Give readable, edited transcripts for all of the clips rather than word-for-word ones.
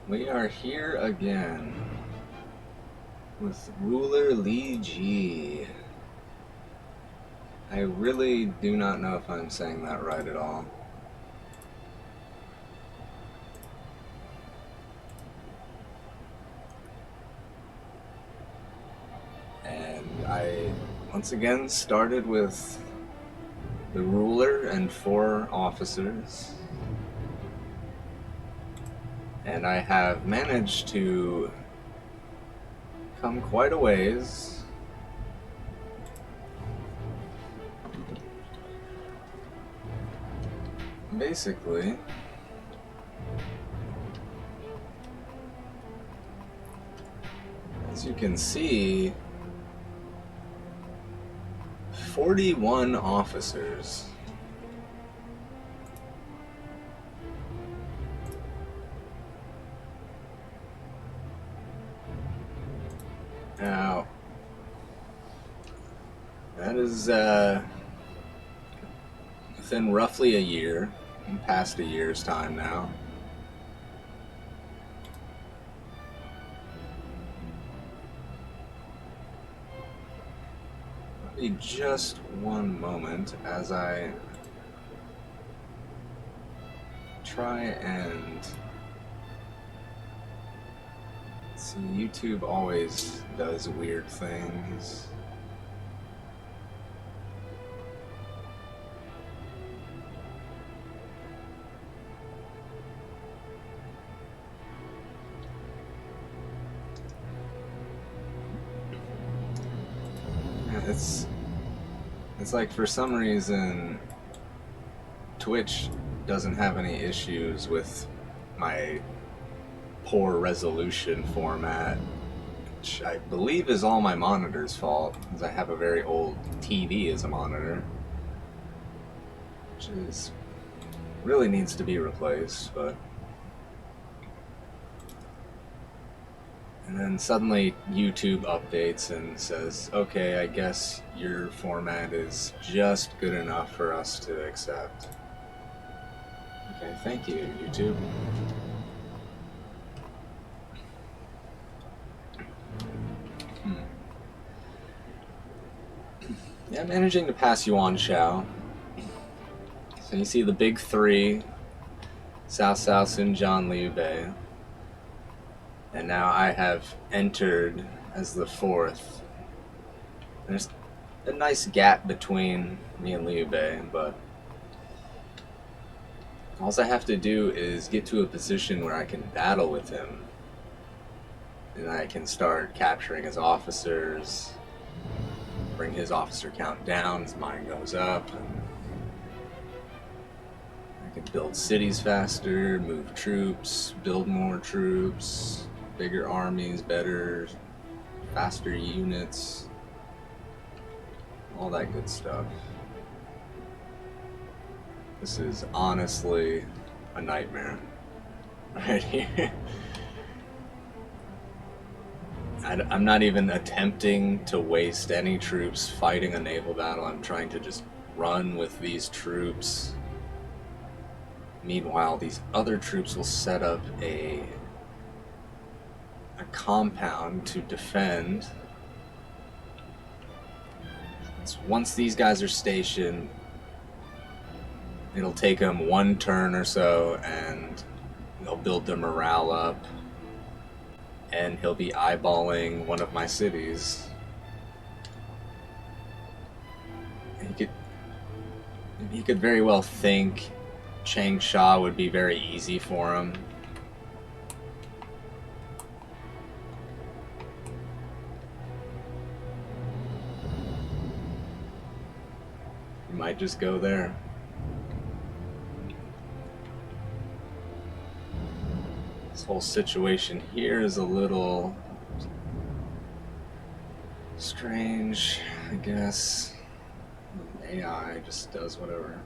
We are here again with Ruler Li Ji. I really do not know if I'm saying that right at all. And I once again started with the ruler and 4 officers. And I have managed to come quite a ways. Basically, as you can see, 41 officers. Now, that is within roughly a year, past a year's time now. Just one moment as I try and see. YouTube always does weird things. It's like for some reason Twitch doesn't have any issues with my poor resolution format, which I believe is all my monitor's fault, because I have a very old TV as a monitor, which is really needs to be replaced. But and then suddenly YouTube updates and says, okay, I guess your format is just good enough for us to accept. Okay, thank you, YouTube. Yeah, I'm managing to pass Yuan Shao. So you see the big 3, Cao Cao, Sun Jian, Liu Bei. And now I have entered as the 4th. There's a nice gap between me and Liu Bei, but all I have to do is get to a position where I can battle with him. And I can start capturing his officers, bring his officer count down as mine goes up. And I can build cities faster, move troops, build more troops, bigger armies, better, faster units, all that good stuff. This is honestly a nightmare right here. I'm not even attempting to waste any troops fighting a naval battle. I'm trying to just run with these troops. Meanwhile, these other troops will set up a compound to defend. So once these guys are stationed, it'll take them 1 turn or so, and they'll build their morale up, and he'll be eyeballing one of my cities. He could very well think Changsha would be very easy for him. He might just go there. This whole situation here is a little strange, I guess. AI just does whatever.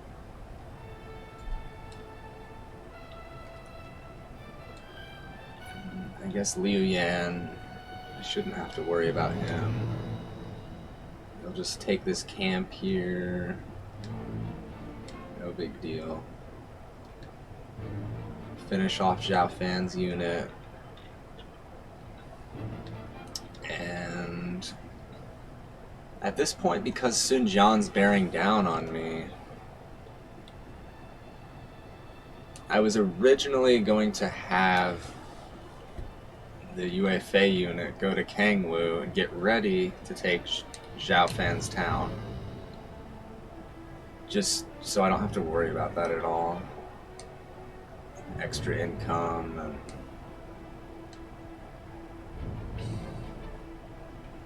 I guess Liu Yan, I shouldn't have to worry about him. He'll just take this camp here. No big deal. Finish off Zhao Fan's unit. At this point, because Sun Jian's bearing down on me, I was originally going to have the Yue Fei unit go to Kangwu and get ready to take Zhao Fan's town. Just so I don't have to worry about that at all. Extra income.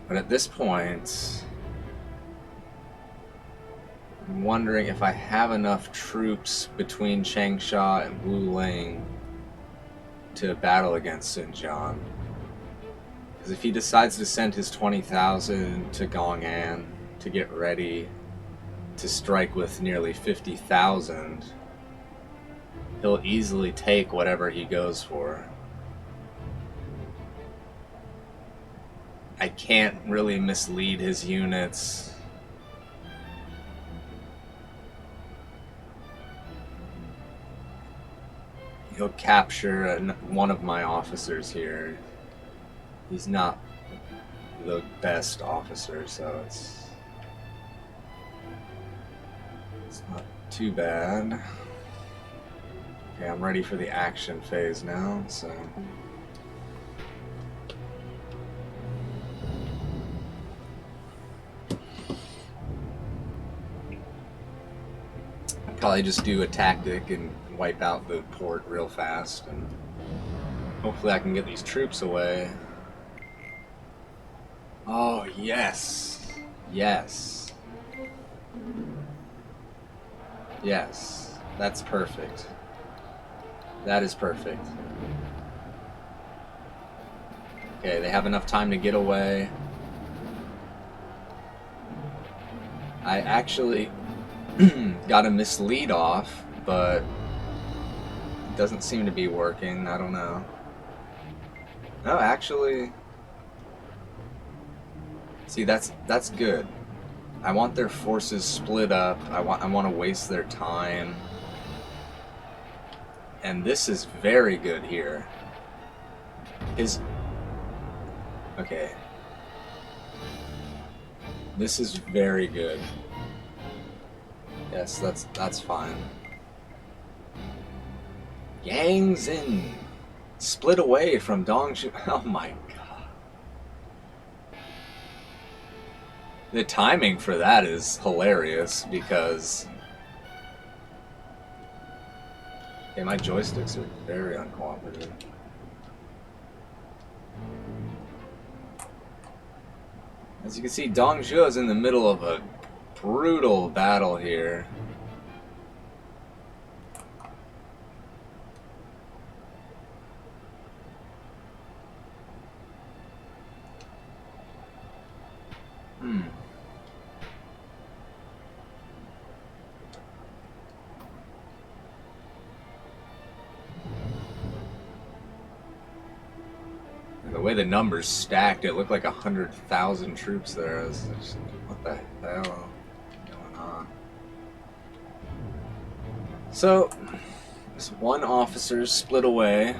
But at this point, I'm wondering if I have enough troops between Changsha and Wuling to battle against Sun Jian. Because if he decides to send his 20,000 to Gong'an to get ready to strike with nearly 50,000, he'll easily take whatever he goes for. I can't really mislead his units. He'll capture one of my officers here. He's not the best officer, so it's not too bad. Okay, I'm ready for the action phase now, so... I'll probably just do a tactic and wipe out the port real fast, and hopefully I can get these troops away. Oh, yes. Yes. Yes. That's perfect. That is perfect. Okay, they have enough time to get away. I actually got a mislead off, but it doesn't seem to be working. I don't know. No, actually... See, that's good. I want their forces split up. I want to waste their time. And this is very good here. Okay. This is very good. Yes, that's fine. Yang Xin split away from Dong Zhuo. Oh my god. The timing for that is hilarious because... Okay, my joysticks are very uncooperative. As you can see, Dong Zhuo is in the middle of a brutal battle here. The way the numbers stacked, it looked like 100,000 troops there. What the hell going on? So, this one officer split away.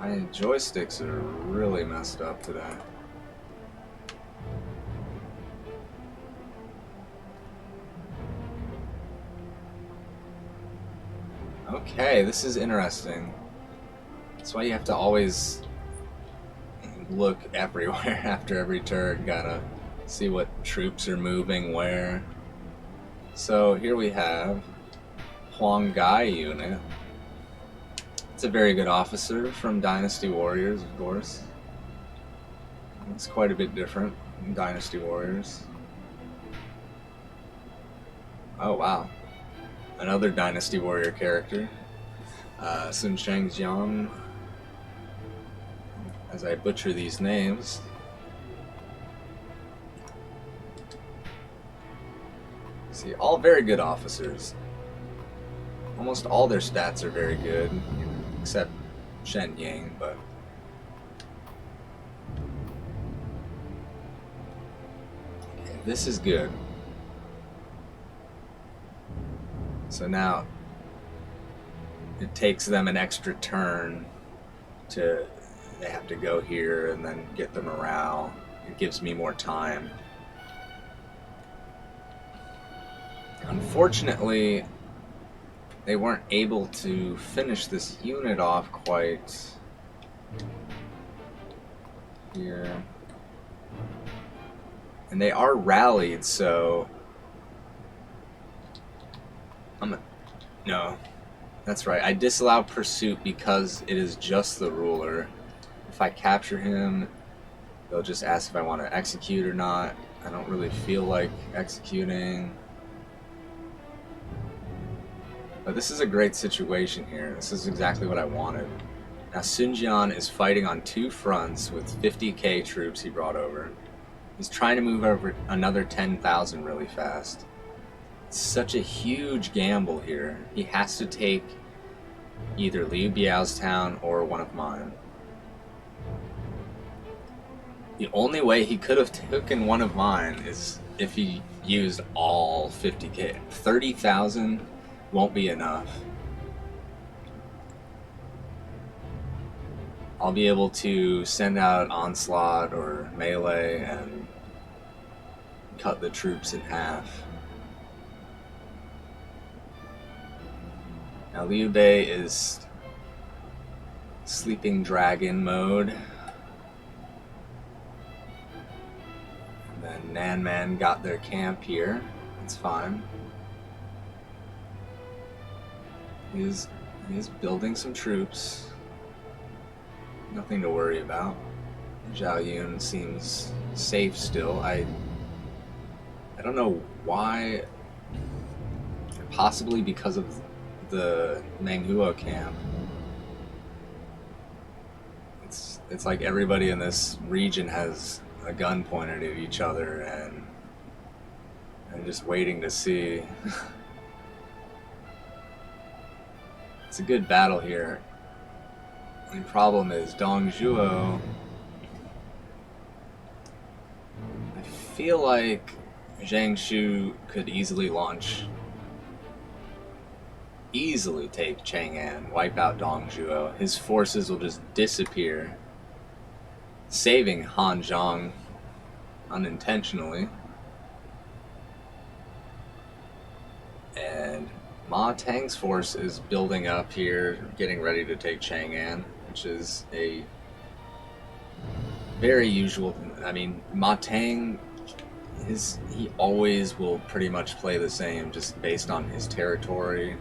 My joysticks are really messed up today. Okay, this is interesting. That's why you have to always look everywhere after every turn. Gotta see what troops are moving where. So here we have Huang Gai unit. It's a very good officer from Dynasty Warriors, of course. It's quite a bit different than Dynasty Warriors. Oh wow. Another Dynasty Warrior character, Sun Shangjiang, as I butcher these names. See, all very good officers. Almost all their stats are very good, except Shen Yang, but... This is good. So now it takes them an extra turn to they have to go here and then get the morale. It gives me more time. Unfortunately, they weren't able to finish this unit off quite here. And they are rallied, so... No. That's right. I disallow pursuit because it is just the ruler. If I capture him, they'll just ask if I want to execute or not. I don't really feel like executing. But this is a great situation here. This is exactly what I wanted. Now Sun Jian is fighting on two fronts with 50k troops he brought over. He's trying to move over another 10,000 really fast. It's such a huge gamble here. He has to take either Liu Biao's town or one of mine. The only way he could have taken one of mine is if he used all 50k. 30,000 won't be enough. I'll be able to send out Onslaught or Melee and cut the troops in half. Now Liu Bei is sleeping dragon mode. And then Nanman got their camp here. It's fine. He's building some troops. Nothing to worry about. Zhao Yun seems safe still. I don't know why. Possibly because of the Menghuo camp. It's like everybody in this region has a gun pointed at each other, and I'm just waiting to see. It's a good battle here. The problem is Dong Zhuo. I feel like Zhang Shu could easily take Chang'an, wipe out Dong Zhuo. His forces will just disappear, saving Han Zhang unintentionally. And Ma Tang's force is building up here, getting ready to take Chang'an, which is a very usual. I mean, Ma Tang, he always will pretty much play the same, just based on his territory.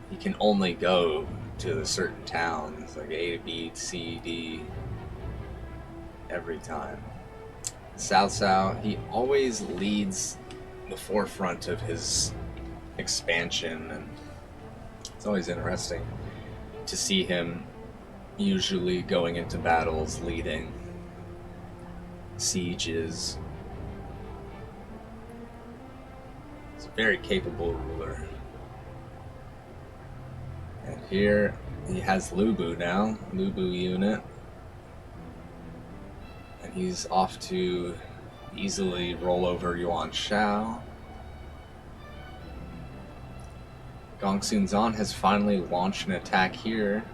He can only go to certain towns, like A, B, C, D, every time. Cao Cao, he always leads the forefront of his expansion, and it's always interesting to see him usually going into battles, leading sieges. He's a very capable ruler. And here he has Lu Bu now, Lu Bu unit, and he's off to easily roll over Yuan Shao. Gongsun Zan has finally launched an attack here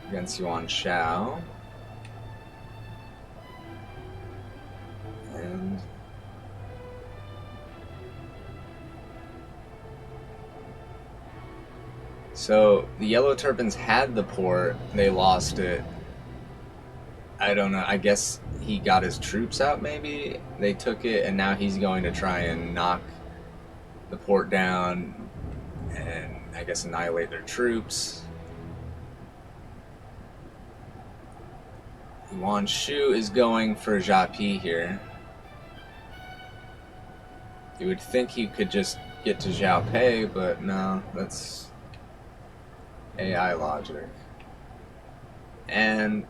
against Yuan Shao. And so the Yellow Turbans had the port, they lost it. I don't know, I guess he got his troops out maybe? They took it, and now he's going to try and knock the port down and I guess annihilate their troops. Yuan Shu is going for Jia Pi here. You would think he could just get to Zhao Pei, but no, that's AI logic. And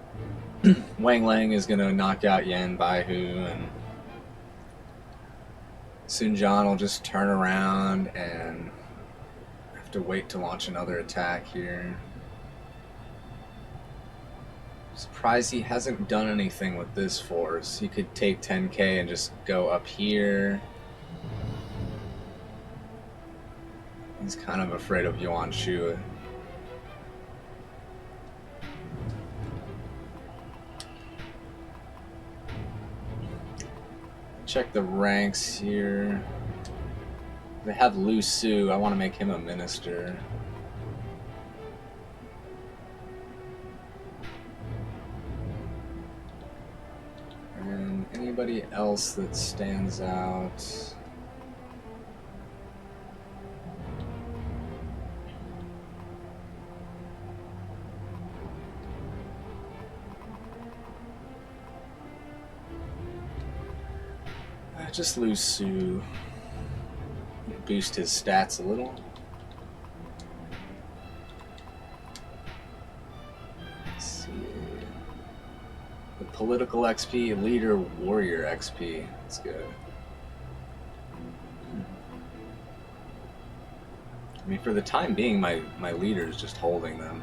Wang Lang is going to knock out Yan Baihu, and Sun Jian will just turn around and have to wait to launch another attack here. Surprised he hasn't done anything with this force. He could take 10k and just go up here. He's kind of afraid of Yuan Shu. check the ranks here. They have Lu Su. I want to make him a minister. And anybody else that stands out? Just Lu Su. Boost his stats a little. Let's see. The political XP, leader, warrior XP. That's good. I mean, for the time being, my leader is just holding them.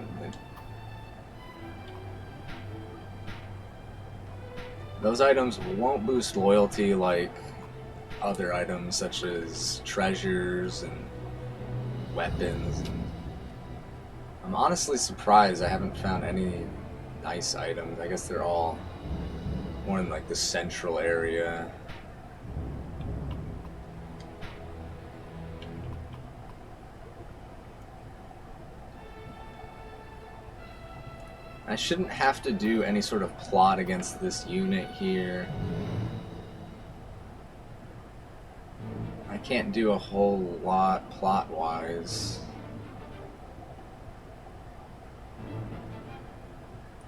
Those items won't boost loyalty like other items such as treasures and weapons. And I'm honestly surprised I haven't found any nice items. I guess they're all more in like the central area. I shouldn't have to do any sort of plot against this unit here. I can't do a whole lot plot-wise.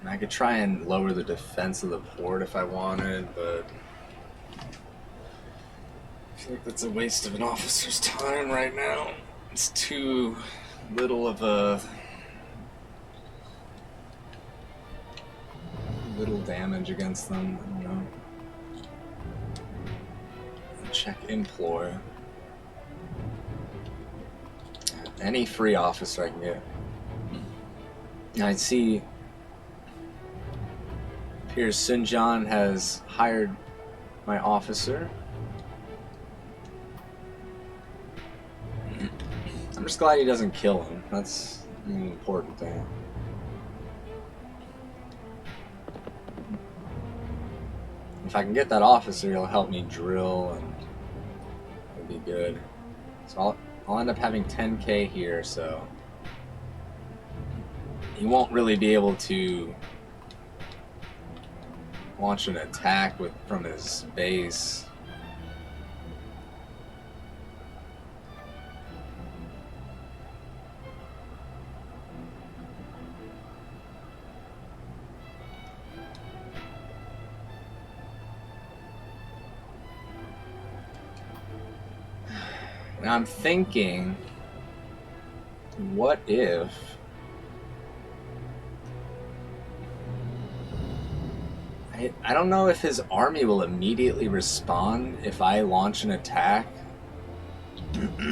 I could try and lower the defense of the port if I wanted, but I feel like that's a waste of an officer's time right now. It's too little of a... little damage against them, you know. Check employ. Any free officer I can get. I see appears Sun Jian has hired my officer. I'm just glad he doesn't kill him. That's an important thing. If I can get that officer, he'll help me drill, and it'll be good. So I'll end up having 10k here, so he won't really be able to launch an attack from his base. Now I'm thinking, what if I don't know if his army will immediately respond if I launch an attack. Because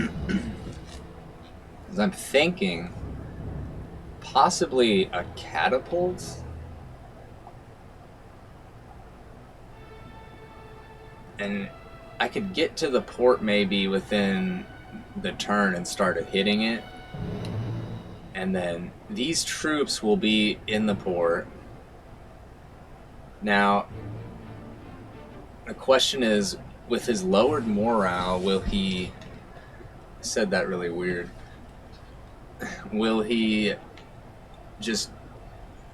I'm thinking possibly a catapult. And I could get to the port maybe within the turn and start hitting it. And then these troops will be in the port. Now, the question is, with his lowered morale, will he... I said that really weird. Will he just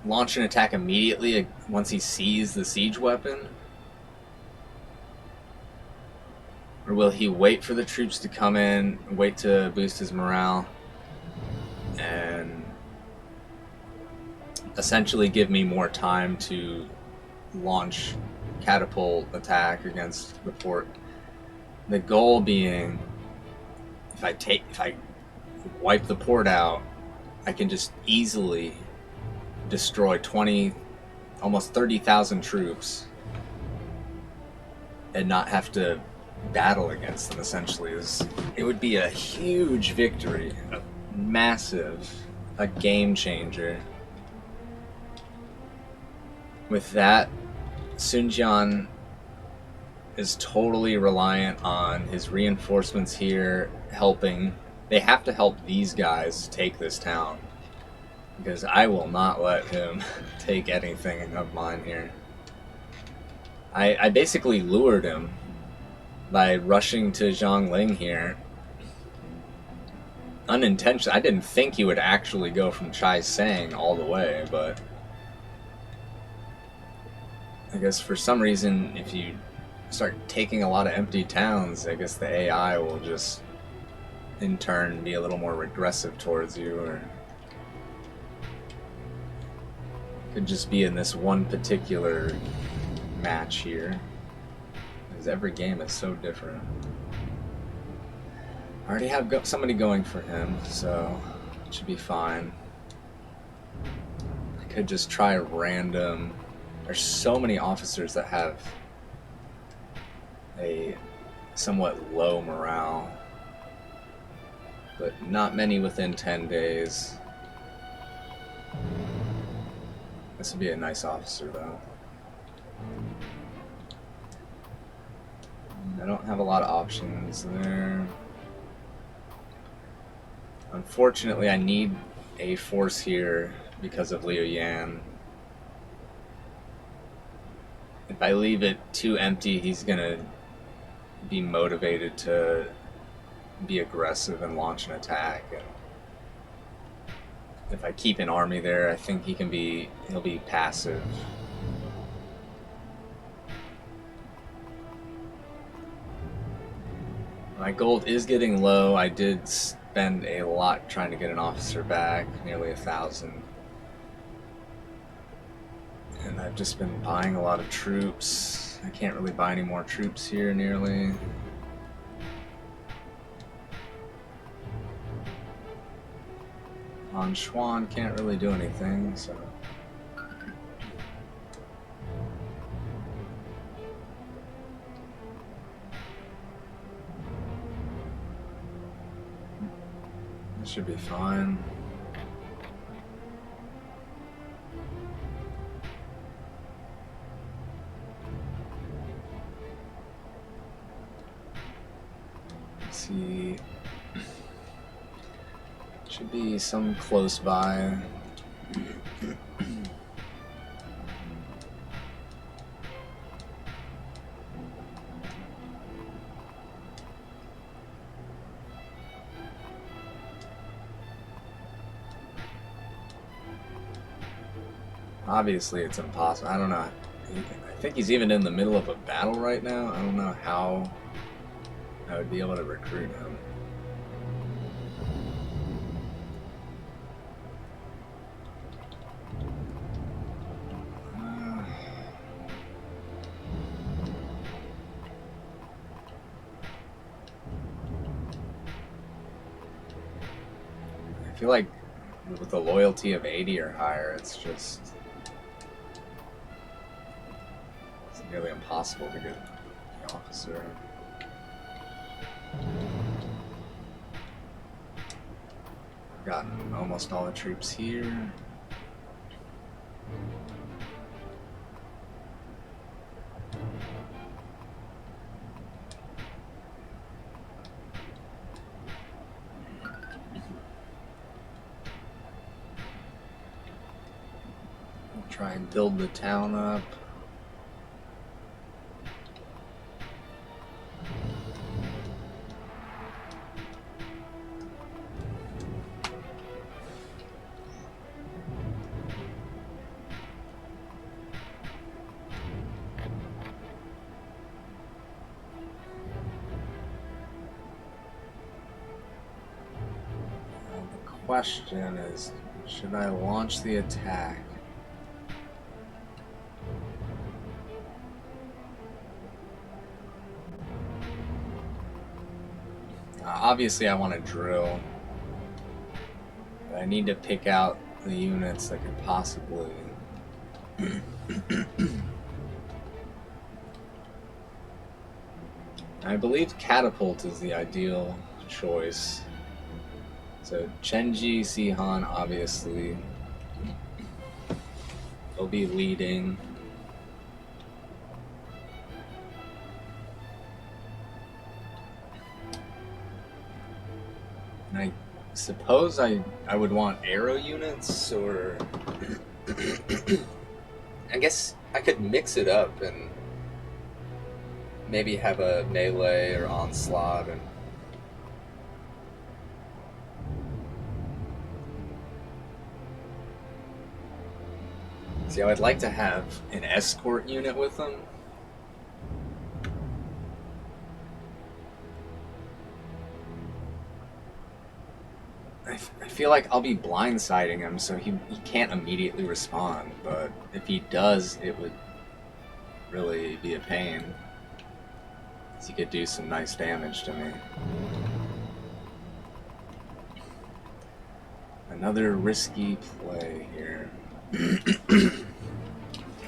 launch an attack immediately once he sees the siege weapon? Or will he wait for the troops to come in, wait to boost his morale, and essentially give me more time to launch catapult attack against the port? The goal being, if I wipe the port out, I can just easily destroy 20, almost 30,000 troops and not have to battle against them. Essentially, it would be a huge victory, a massive, a game changer. With that, Sun Jian is totally reliant on his reinforcements here helping. They have to help these guys take this town, because I will not let him take anything of mine here. I basically lured him by rushing to Zhongling here. Unintentionally, I didn't think he would actually go from Chaisang all the way, but I guess for some reason, if you start taking a lot of empty towns, I guess the AI will just in turn be a little more regressive towards you, or could just be in this one particular match here, because every game is so different. I already have somebody going for him, so it should be fine. I could just try a random. There's so many officers that have a somewhat low morale, but not many within 10 days. This would be a nice officer, though. I don't have a lot of options there. Unfortunately, I need a force here because of Liu Yan. If I leave it too empty, he's gonna be motivated to be aggressive and launch an attack. And if I keep an army there, I think he'll be passive. My gold is getting low. I did spend a lot trying to get an officer back, nearly 1,000. And I've just been buying a lot of troops. I can't really buy any more troops here, nearly. On Xuan can't really do anything, so... This should be fine. Let's see. Should be some close by. Obviously, it's impossible. I don't know. I think he's even in the middle of a battle right now. I don't know how I would be able to recruit him. I feel like with a loyalty of 80 or higher, it's nearly impossible to get the officer. I've gotten almost all the troops here. I'll try and build the town up. Question is, should I launch the attack? Obviously I want to drill, but I need to pick out the units that could possibly I believe catapult is the ideal choice. So Chenji, Sihan, obviously, they'll be leading. And I suppose I would want arrow units, or I guess I could mix it up and maybe have a melee or onslaught and see, I would like to have an escort unit with them. I feel like I'll be blindsiding him, so he can't immediately respond, but if he does, it would really be a pain. Because he could do some nice damage to me. Another risky play here. I'm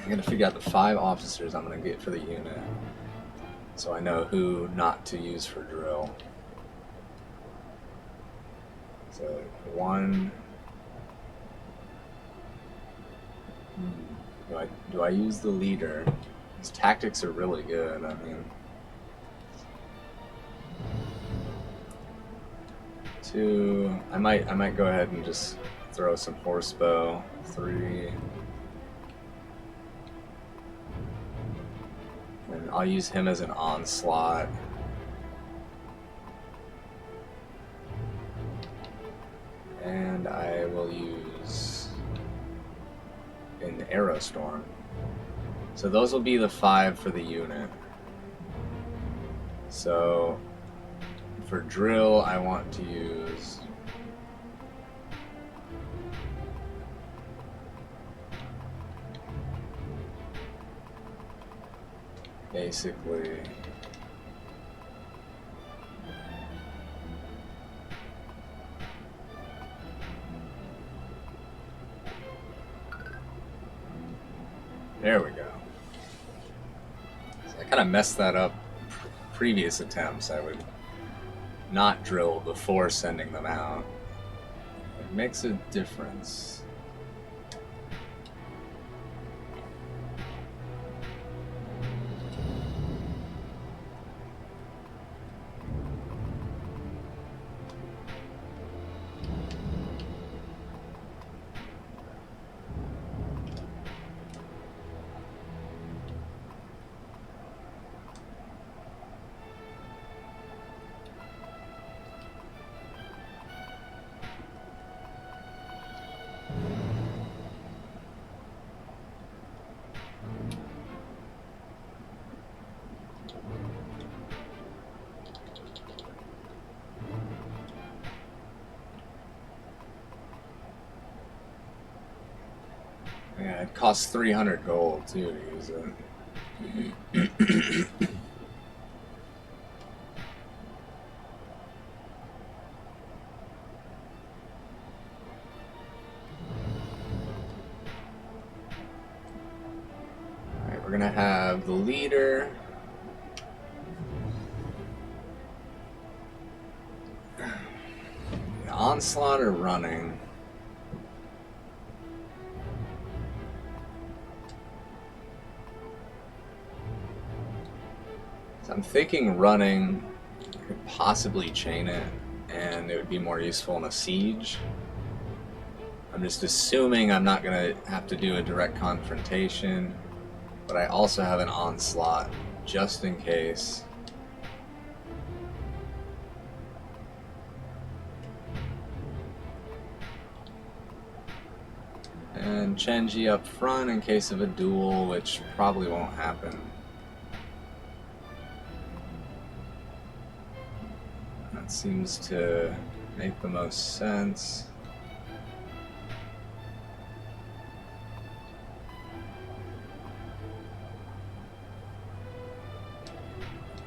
gonna figure out the 5 officers I'm gonna get for the unit, so I know who not to use for drill. So 1. Do I use the leader? His tactics are really good. I mean, 2. I might go ahead and just throw some horsebow. 3. And I'll use him as an onslaught. And I will use an arrow storm. So those will be the 5 for the unit. So for drill, I want to use basically there we go. So I kind of messed that up previous attempts. I would not drill before sending them out. It makes a difference. Yeah, it costs 300 gold too to use it. Alright, we're gonna have the leader. The onslaught or running. I'm thinking running could possibly chain it, and it would be more useful in a siege. I'm just assuming I'm not going to have to do a direct confrontation, but I also have an onslaught just in case. And Chenji up front in case of a duel, which probably won't happen. That seems to make the most sense.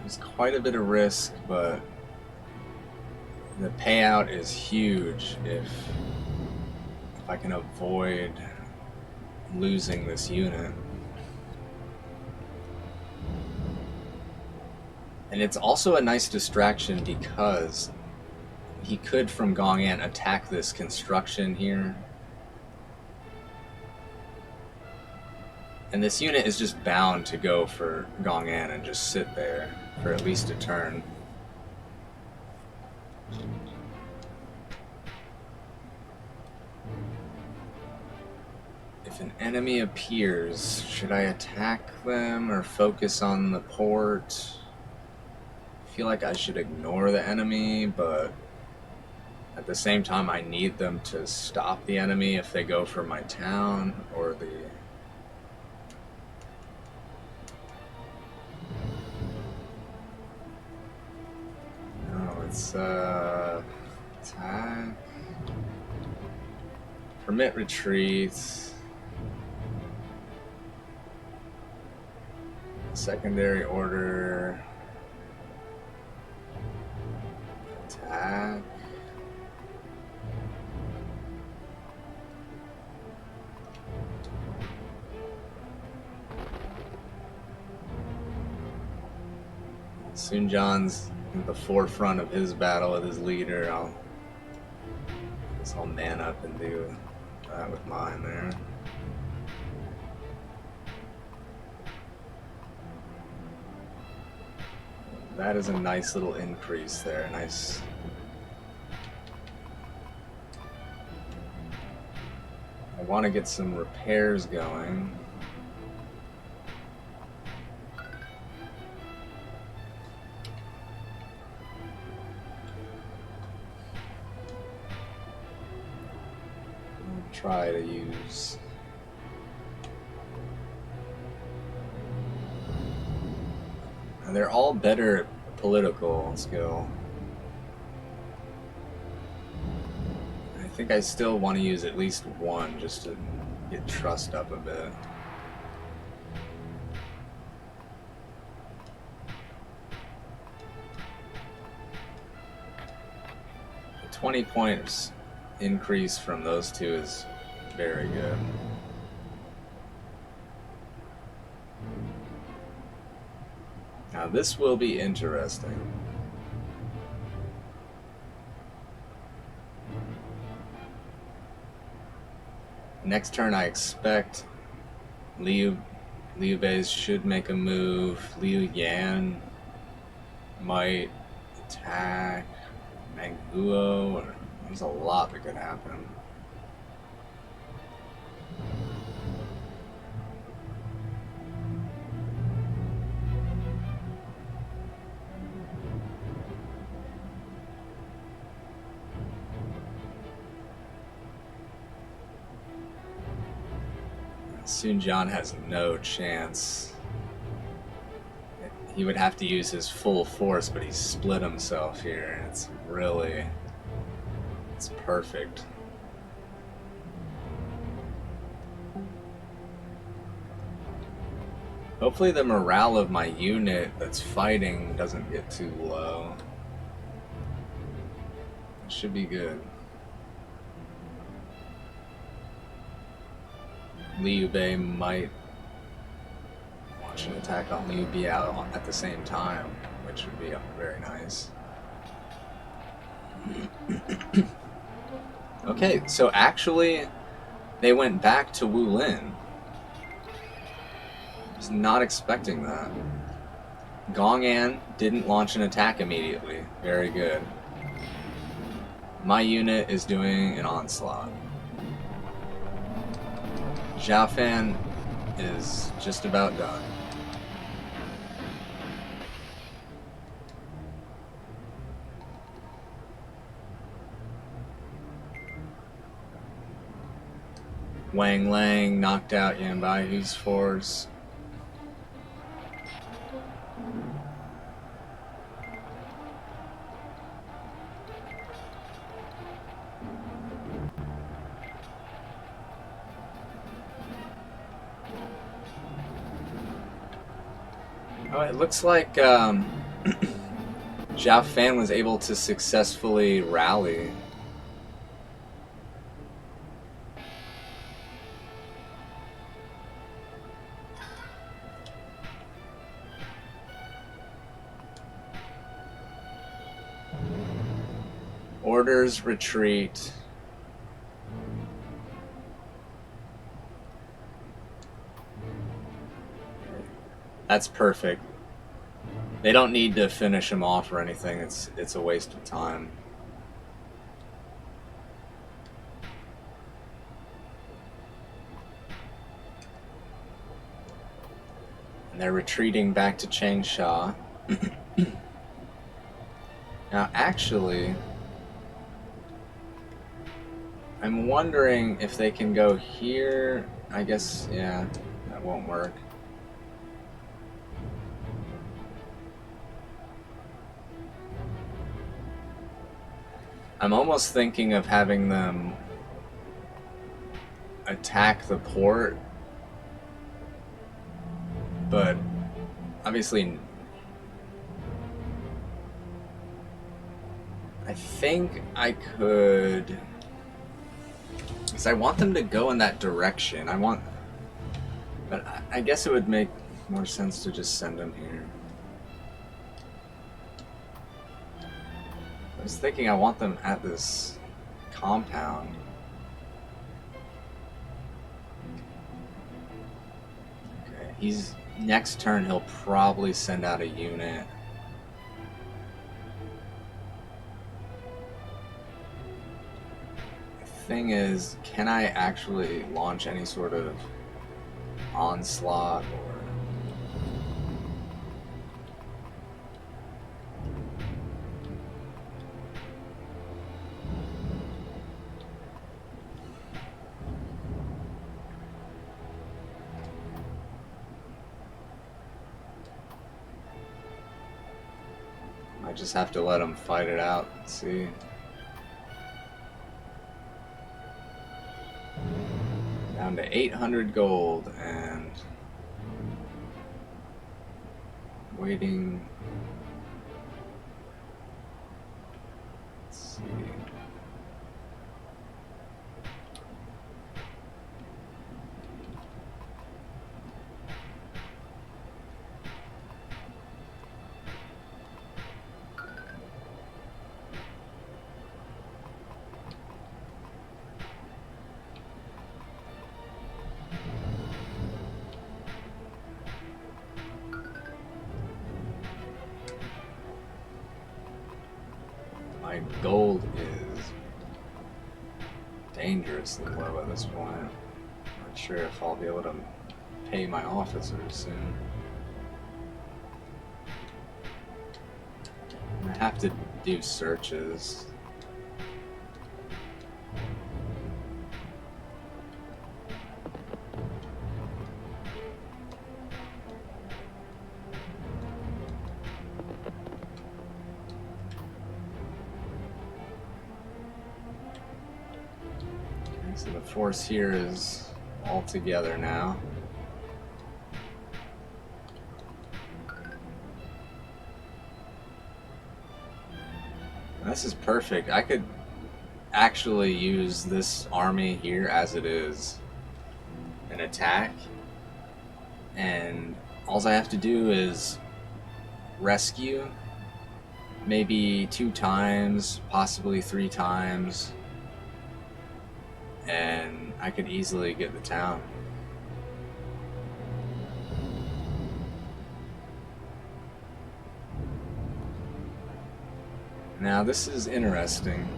There's quite a bit of risk, but the payout is huge if I can avoid losing this unit. And it's also a nice distraction because he could, from Gong'an, attack this construction here. And this unit is just bound to go for Gong'an and just sit there for at least a turn. If an enemy appears, should I attack them or focus on the port? feel like I should ignore the enemy, but at the same time I need them to stop the enemy if they go for my town or the... No, it's attack. Permit retreats. Secondary order. Attack. Sun Jian's in the forefront of his battle with his leader. I'll man up and do that with mine there. That is a nice little increase there. Nice. I want to get some repairs going. I'll try to use... And they're all better at political skill. I think I still want to use at least one just to get trust up a bit. The 20 points increase from those two is very good. Now this will be interesting. Next turn I expect Liu Bei should make a move. Liu Yan might attack Manguo. There's a lot that could happen. Sun Jian has no chance. He would have to use his full force, but he split himself here. It's really... it's perfect. Hopefully the morale of my unit that's fighting doesn't get too low. It should be good. Liu Bei might launch an attack on Liu Biao at the same time, which would be very nice. Okay, so actually they went back to Wulin. I was not expecting that. Gong'an didn't launch an attack immediately. Very good. My unit is doing an onslaught. Zhao Fan is just about done. Wang Lang knocked out Yan Baihu's force. Oh, it looks like Zhao Fan was able to successfully rally. Orders retreat. That's perfect. They don't need to finish him off or anything. It's a waste of time. And they're retreating back to Changsha. Now, actually, I'm wondering if they can go here. I guess, yeah, that won't work. I'm almost thinking of having them attack the port, but obviously I think I could, because I want them to go in that direction. But I guess it would make more sense to just send them here. I was thinking I want them at this compound. Okay, next turn he'll probably send out a unit. Thing is, can I actually launch any sort of onslaught or I just have to let them fight it out and see. Down to 800 gold and waiting. Let's see. My gold is dangerously low at this point. Not sure if I'll be able to pay my officers soon. I have to do searches. So the force here is all together now. This is perfect. I could actually use this army here as it is an attack, and all I have to do is rescue maybe 2 times, possibly 3 times, and I could easily get the town. Now this is interesting.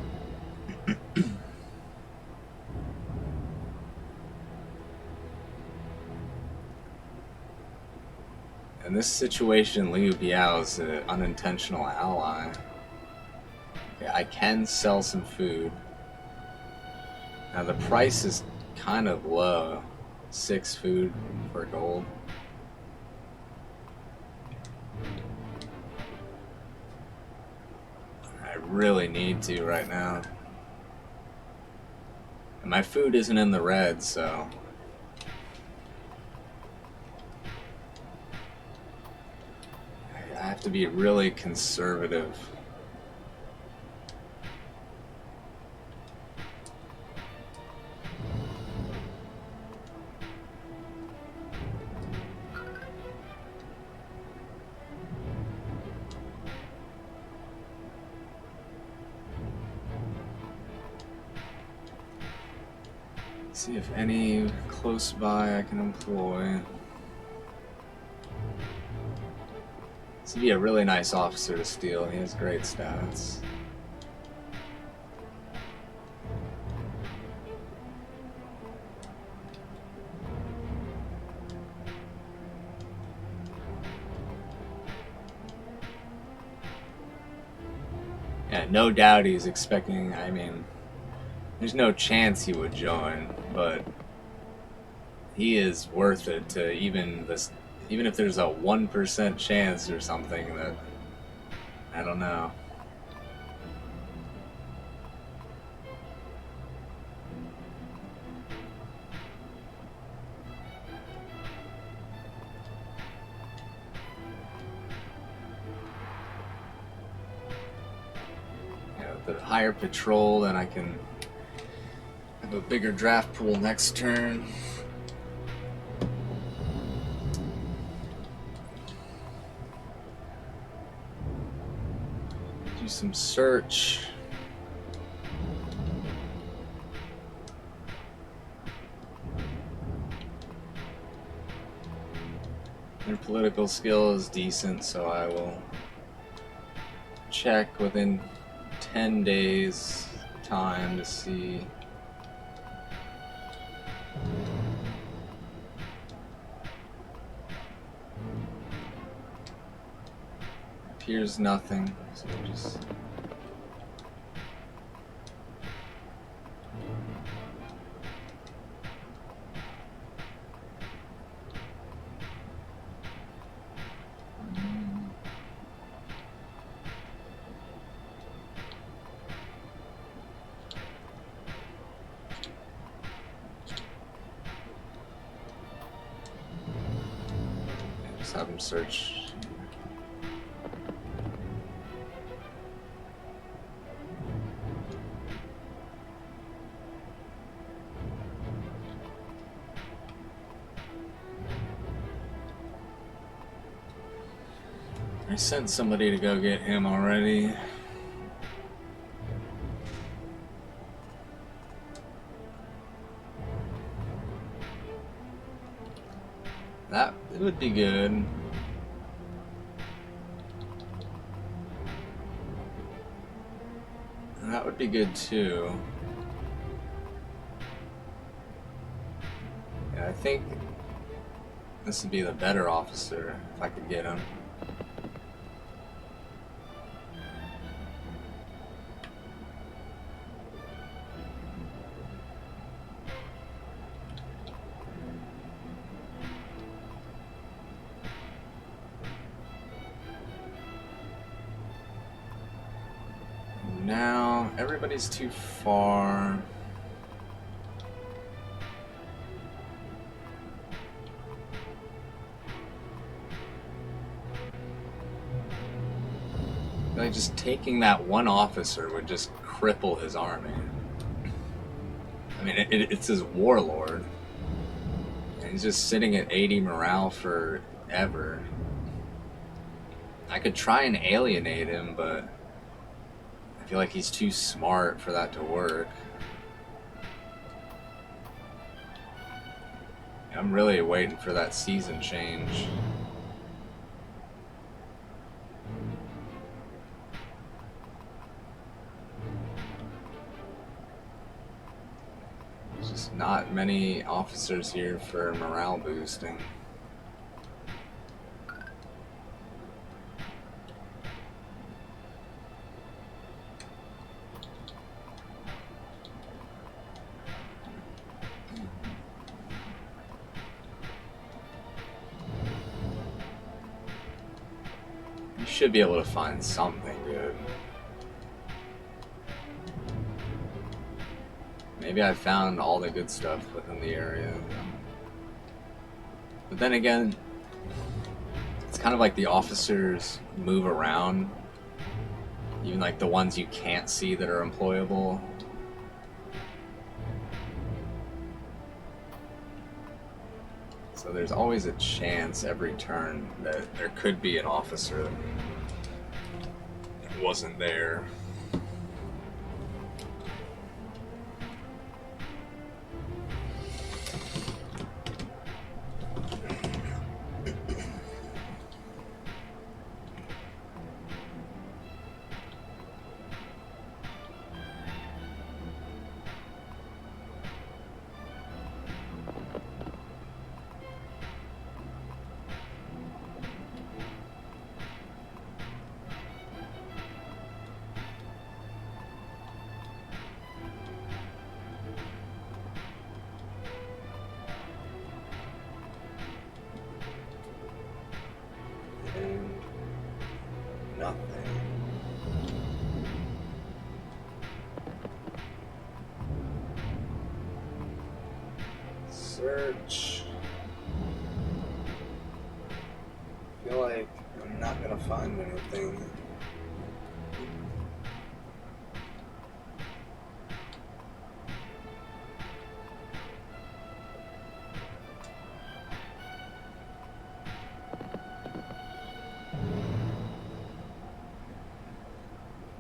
In this situation, Liu Biao is an unintentional ally. Okay, I can sell some food. Now the price is kind of low. 6 food for gold. I really need to right now. And my food isn't in the red, so I have to be really conservative. See if any close by I can employ. This would be a really nice officer to steal. He has great stats. Yeah, no doubt he's expecting. I mean, there's no chance he would join, but he is worth it to even this. Even if there's a 1% chance or something that I don't know. The higher patrol, then I can have a bigger draft pool next turn. Do some search. Their political skill is decent, so I will check within 10 days time to see. Appears nothing, so we'll just have him search. I sent somebody to go get him already. That would be good. That would be good too. Yeah, I think this would be the better officer if I could get him. Now, everybody's too far. Like, just taking that one officer would just cripple his army. I mean, it's his warlord. And he's just sitting at 80 morale forever. I could try and alienate him, but I feel like he's too smart for that to work. I'm really waiting for that season change. There's just not many officers here for morale boosting. Should be able to find something good. Maybe I found all the good stuff within the area. But then again, it's kind of like the officers move around. Even like the ones you can't see that are employable. So there's always a chance every turn that there could be an officer that wasn't there. nothing. Search. I feel like I'm not gonna find anything.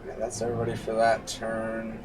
Yeah, that's everybody for that turn.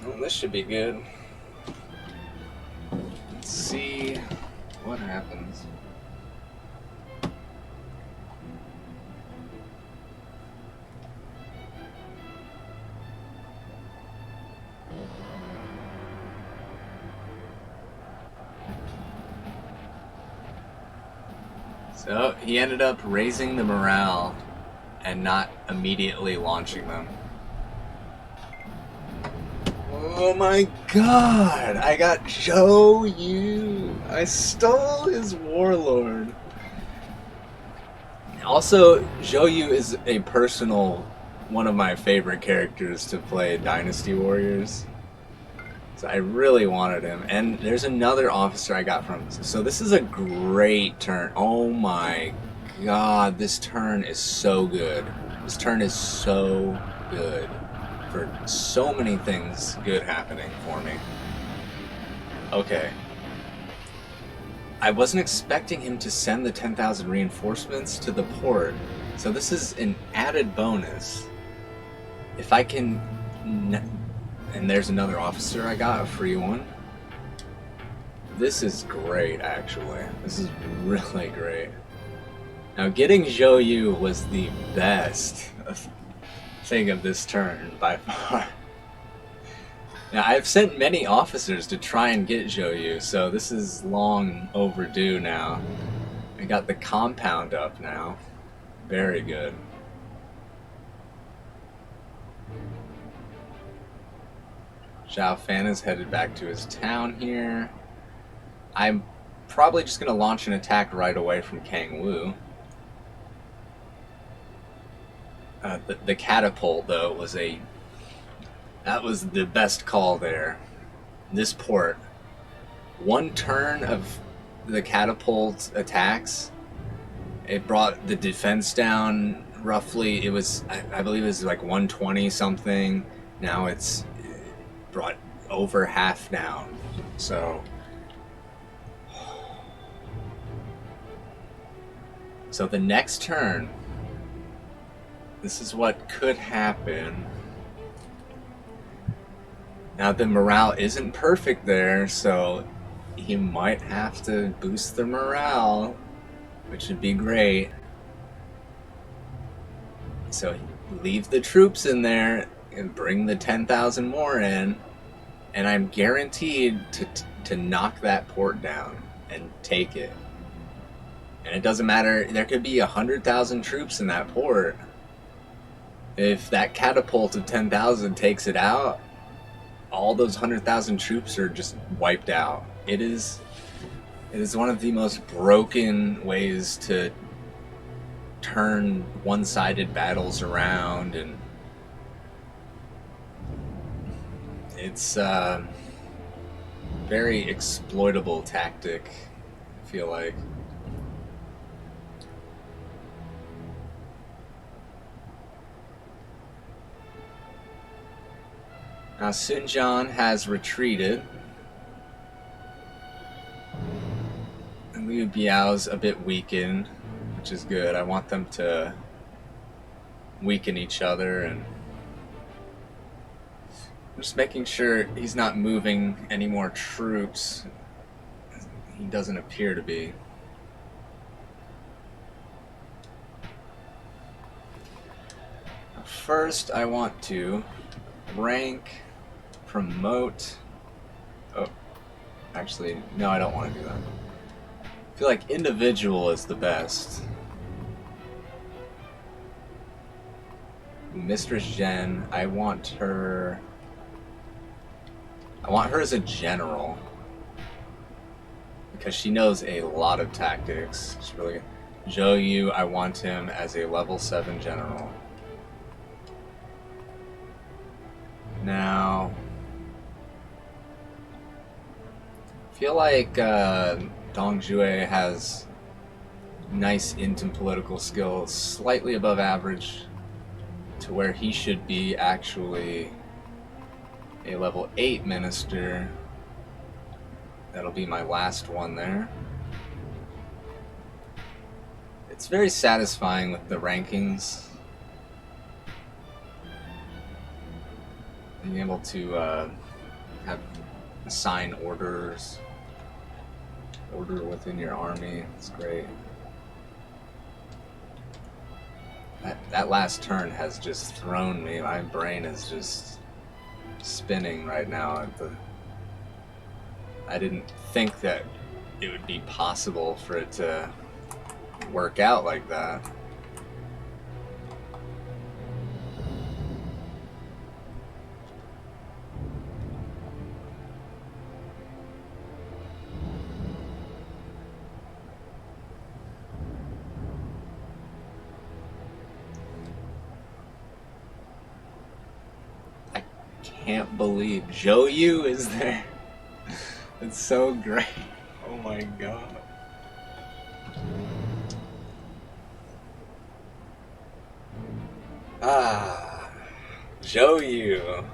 Well, this should be good. Let's see what happens. So he ended up raising the morale and not immediately launching them. Oh my god! I got Zhou Yu! I stole his warlord! Also, Zhou Yu is a personal one of my favorite characters to play Dynasty Warriors. So I really wanted him. And there's another officer I got from him. So this is a great turn. Oh my god, this turn is so good. This turn is so good. For so many things good happening for me. Okay. I wasn't expecting him to send the 10,000 reinforcements to the port. So this is an added bonus. If I can... And there's another officer I got, a free one. This is great, actually. This is really great. Now, getting Zhou Yu was the best thing of this turn, by far. Now, I've sent many officers to try and get Zhou Yu, so this is long overdue now. I got the compound up now. Very good. Zhao Fan is headed back to his town here. I'm probably just going to launch an attack right away from Kang Wu. The catapult, though, was that was the best call there. This port. One turn of the catapult attacks, it brought the defense down roughly. It was, I believe it was like 120 something. Now it's brought over half down. So the next turn, this is what could happen. Now the morale isn't perfect there, so he might have to boost the morale, which would be great. So leave the troops in there and bring the 10,000 more in, and I'm guaranteed to knock that port down and take it. And it doesn't matter, there could be 100,000 troops in that port. If that catapult of 10,000 takes it out, all those 100,000 troops are just wiped out. It is one of the most broken ways to turn one-sided battles around, and it's very exploitable tactic, I feel like. Now Sun Jian has retreated. And Liu Biao's a bit weakened, which is good. I want them to weaken each other, and I'm just making sure he's not moving any more troops. He doesn't appear to be. First, I want to rank, promote. Oh, actually, no, I don't want to do that. I feel like individual is the best. Mistress Jen, I want her as a general, because she knows a lot of tactics. She's really good. Zhou Yu, I want him as a level 7 general. Now, I feel like Dong Zhuo has nice into political skills, slightly above average, to where he should be actually a level 8 minister. That'll be my last one there. It's very satisfying with the rankings. Being able to assign orders, order within your army, it's great. That last turn has just thrown me. My brain is just spinning right now. I didn't think that it would be possible for it to work out like that. Can't believe Zhou Yu is there. It's so great. Oh my god. Zhou Yu.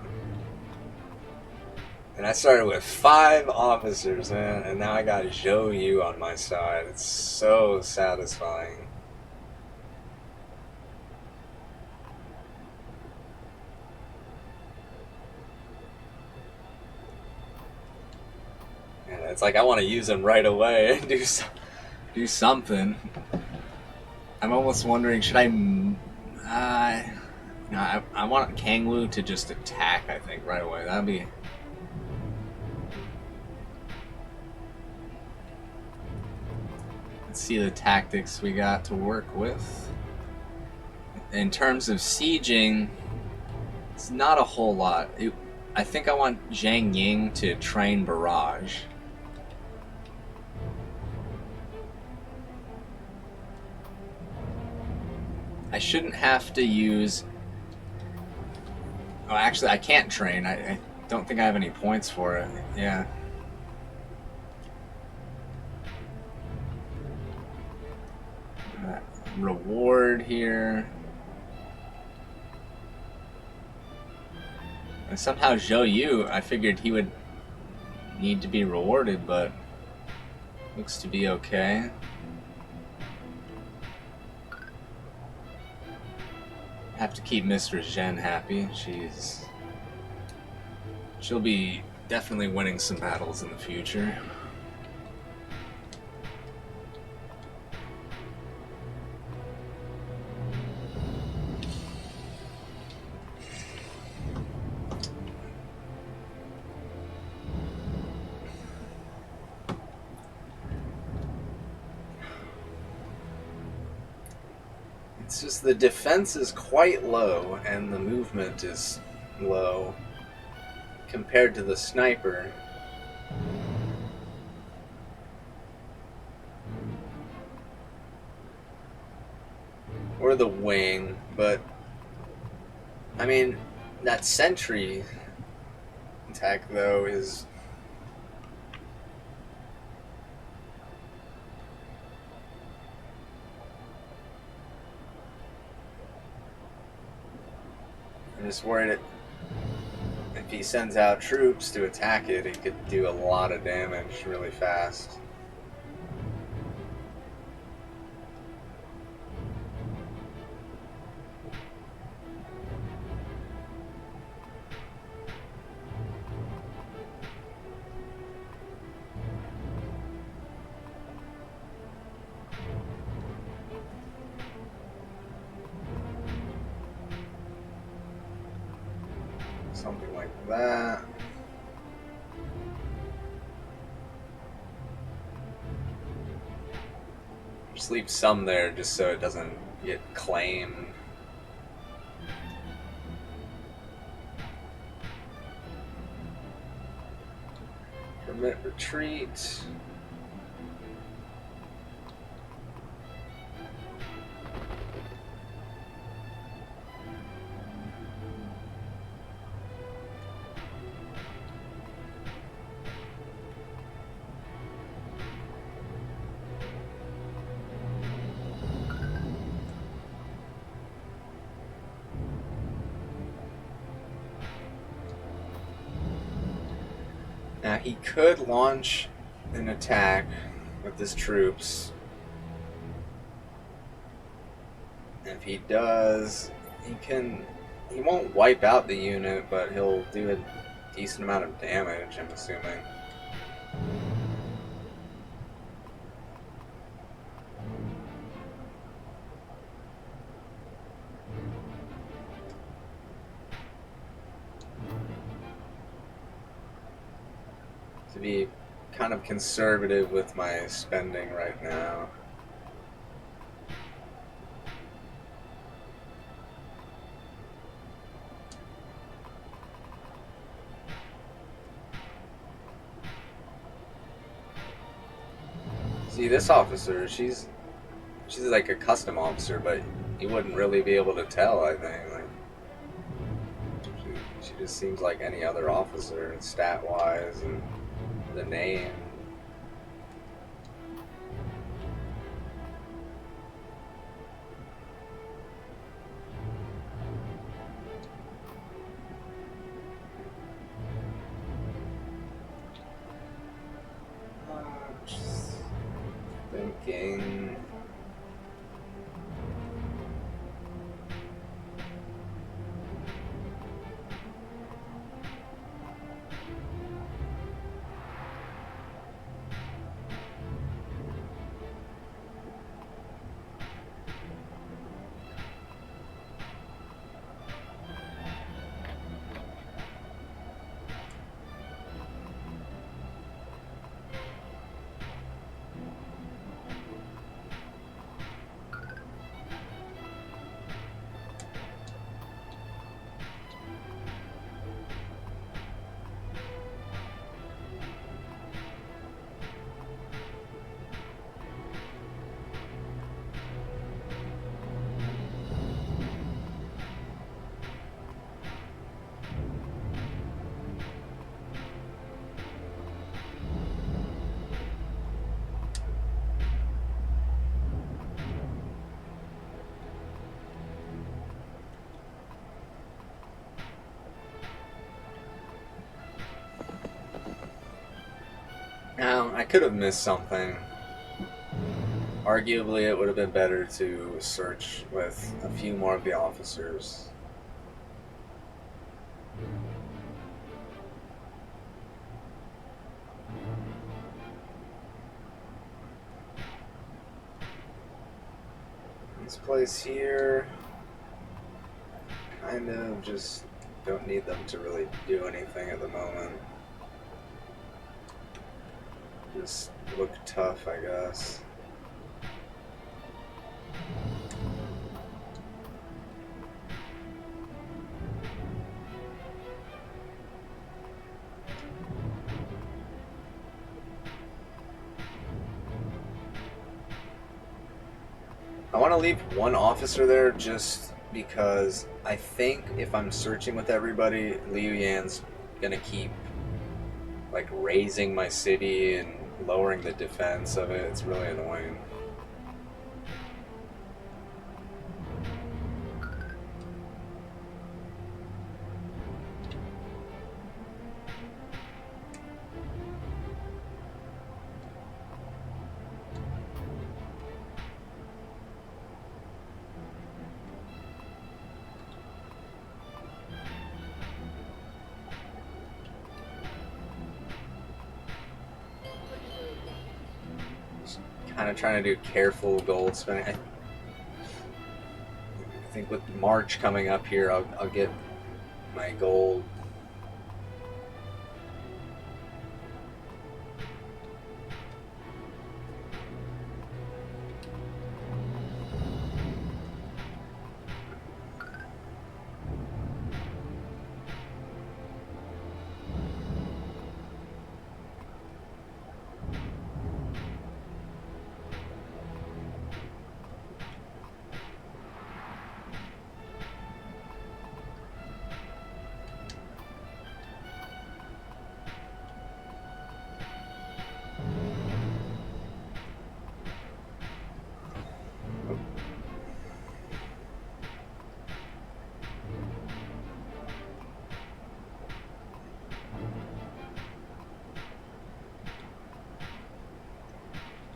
And I started with 5 officers, man, and now I got Zhou Yu on my side. It's so satisfying. It's like I want to use him right away and do something. I'm almost wondering, should I? No, I want Kang Wu to just attack. I think right away. That'd be. Let's see the tactics we got to work with. In terms of sieging, it's not a whole lot. I think I want Zhang Ying to train barrage. I shouldn't have to use... Oh, actually, I can't train. I don't think I have any points for it. Yeah. Reward here. And somehow Zhou Yu, I figured he would need to be rewarded, but looks to be okay. Have to keep Mistress Zhen happy. She'll be definitely winning some battles in the future. It's just the defense is quite low and the movement is low compared to the sniper. Or the wing, but I mean, that sentry attack though is just worried if he sends out troops to attack it, he could do a lot of damage really fast. Something like that. Just leave some there just so it doesn't get claimed. Permit retreat. Now he could launch an attack with his troops. If he does, he won't wipe out the unit, but he'll do a decent amount of damage, I'm assuming. To be kind of conservative with my spending right now. See, this officer, she's like a custom officer, but you wouldn't really be able to tell, I think. Like, she just seems like any other officer, stat-wise, and the name. Just thinking. Now, I could have missed something. Arguably, it would have been better to search with a few more of the officers. This place here, kind of just don't need them to really do anything at the moment. Just look tough, I guess. I want to leave one officer there just because I think if I'm searching with everybody, Liu Yan's gonna keep like raising my city and lowering the defense of it. It's really annoying. kind of trying to do careful gold spending. I think with March coming up here, I'll get my gold.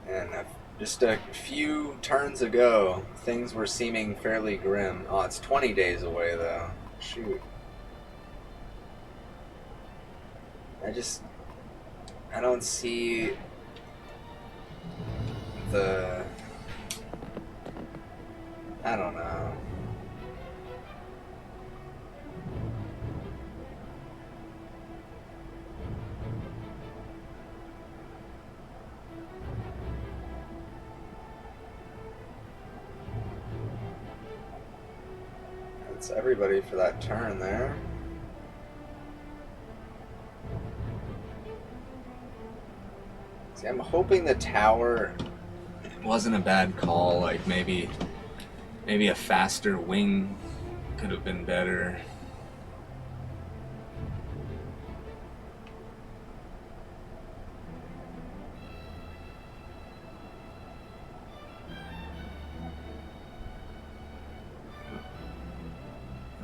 And just a few turns ago, things were seeming fairly grim. Oh, it's 20 days away, though. Shoot. I don't see the... I don't know. That's everybody for that turn there. See, I'm hoping the tower wasn't a bad call. Like maybe a faster wing could have been better.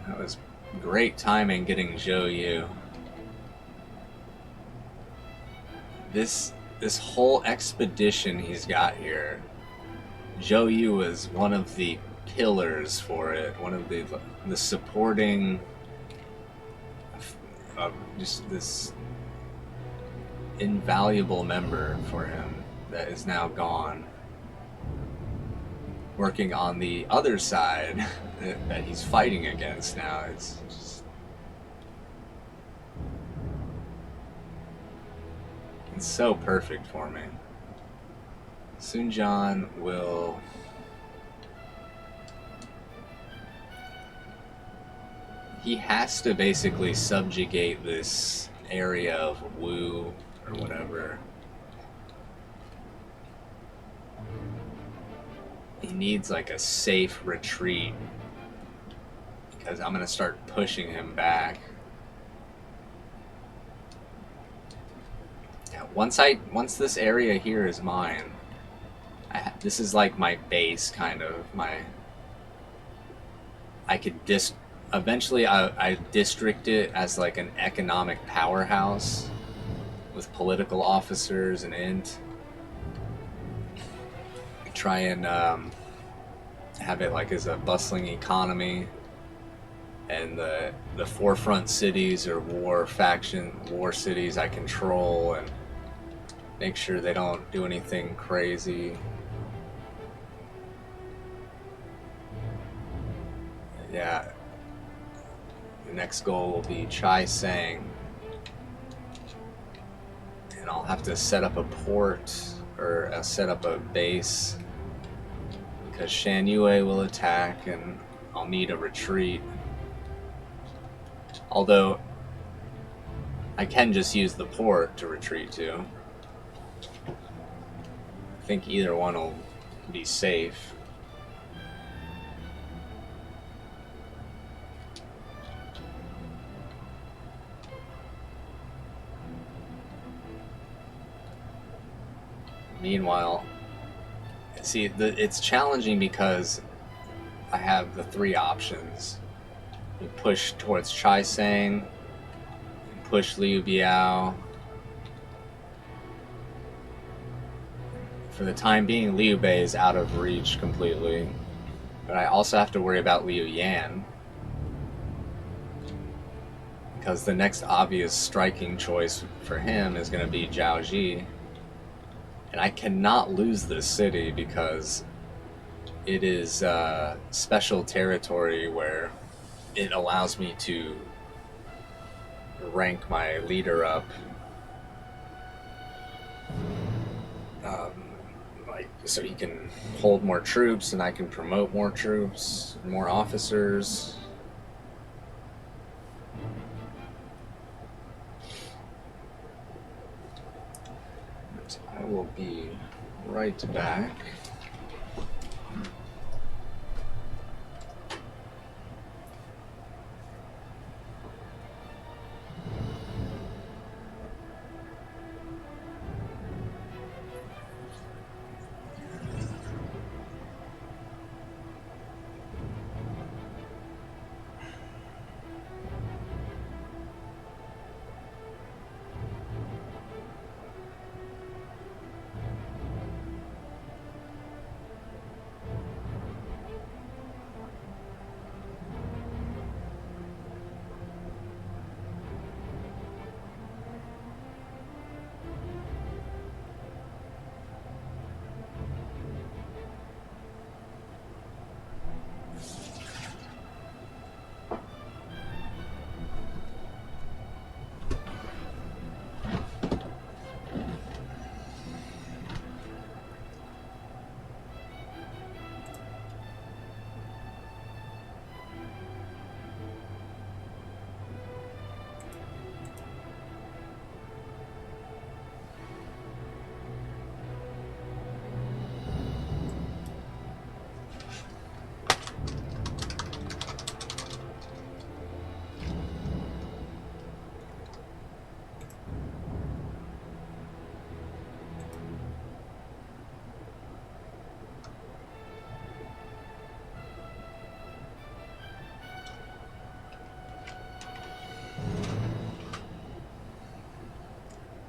That was great timing getting Zhou Yu. This whole expedition he's got here, Zhou Yu was one of the pillars for it, one of the supporting, just this invaluable member for him that is now gone, working on the other side that he's fighting against now. It's just, it's so perfect for me. Sun Jian will... He has to basically subjugate this area of Wu or whatever. He needs like a safe retreat because I'm gonna start pushing him back. Yeah, once this area here is mine, this is like my base, kind of I could eventually I district it as like an economic powerhouse with political officers and int. Try and have it like as a bustling economy, and the forefront cities or war cities I control, and make sure they don't do anything crazy. Yeah. The next goal will be Chai Sang. And I'll have to set up a port or set up a base because Shan Yue will attack and I'll need a retreat. Although I can just use the port to retreat to. I think either one will be safe. Meanwhile, see, it's challenging because I have the three options. You push towards Chai Sang, push Liu Biao. For the time being, Liu Bei is out of reach completely. But I also have to worry about Liu Yan, because the next obvious striking choice for him is going to be Zhao Ji. And I cannot lose this city because it is special territory where it allows me to rank my leader up. So he can hold more troops and I can promote more troops, more officers. I will be right back.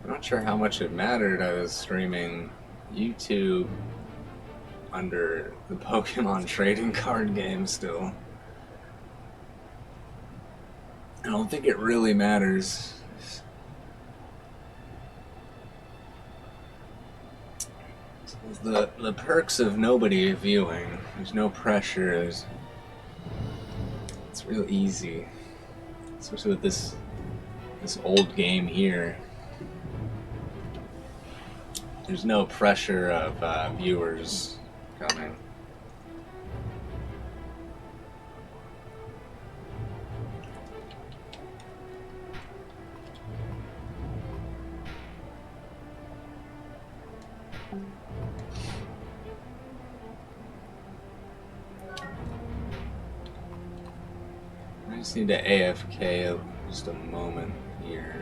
I'm not sure how much it mattered. I was streaming YouTube under the Pokemon trading card game still. I don't think it really matters. The perks of nobody viewing. There's no pressure. It's real easy, especially with this old game here. There's no pressure of viewers coming. I just need to AFK just a moment here.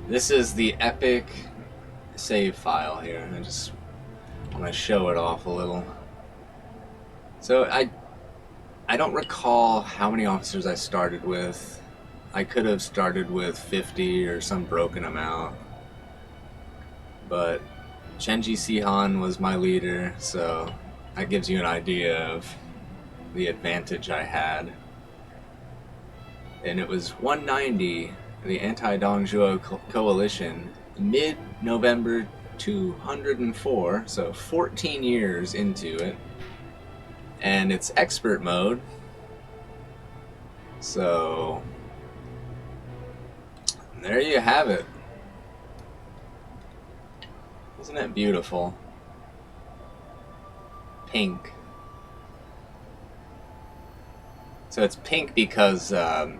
This is the epic save file here. I just want to show it off a little. So I don't recall how many officers I started with. I could have started with 50 or some broken amount. But Chenji Sihan was my leader, so that gives you an idea of the advantage I had. And it was 190, the anti-Dongzhuo coalition, mid-November 204, so 14 years into it. And it's expert mode, so there you have it. Isn't it beautiful? Pink. So it's pink because the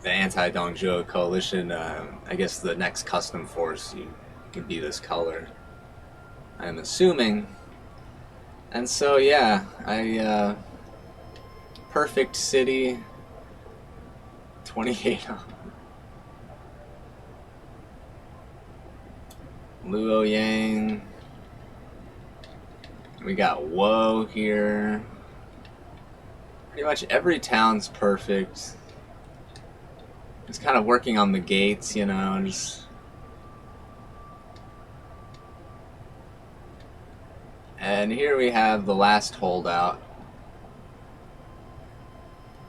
anti-Dongzhuo coalition, I guess the next custom force would be this color, I'm assuming. And so yeah, perfect city, 28. Luo Yang. We got Woe here. Pretty much every town's perfect. Just kind of working on the gates, you know, just... And here we have the last holdout.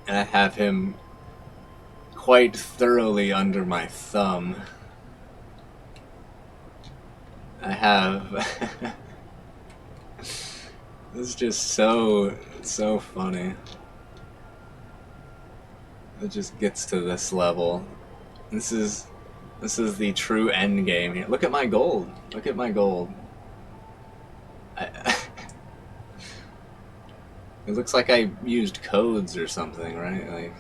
And I have him quite thoroughly under my thumb. I have. This is just so funny. It just gets to this level. This is the true end game here. Look at my gold. Look at my gold. It looks like I used codes or something, right? Like.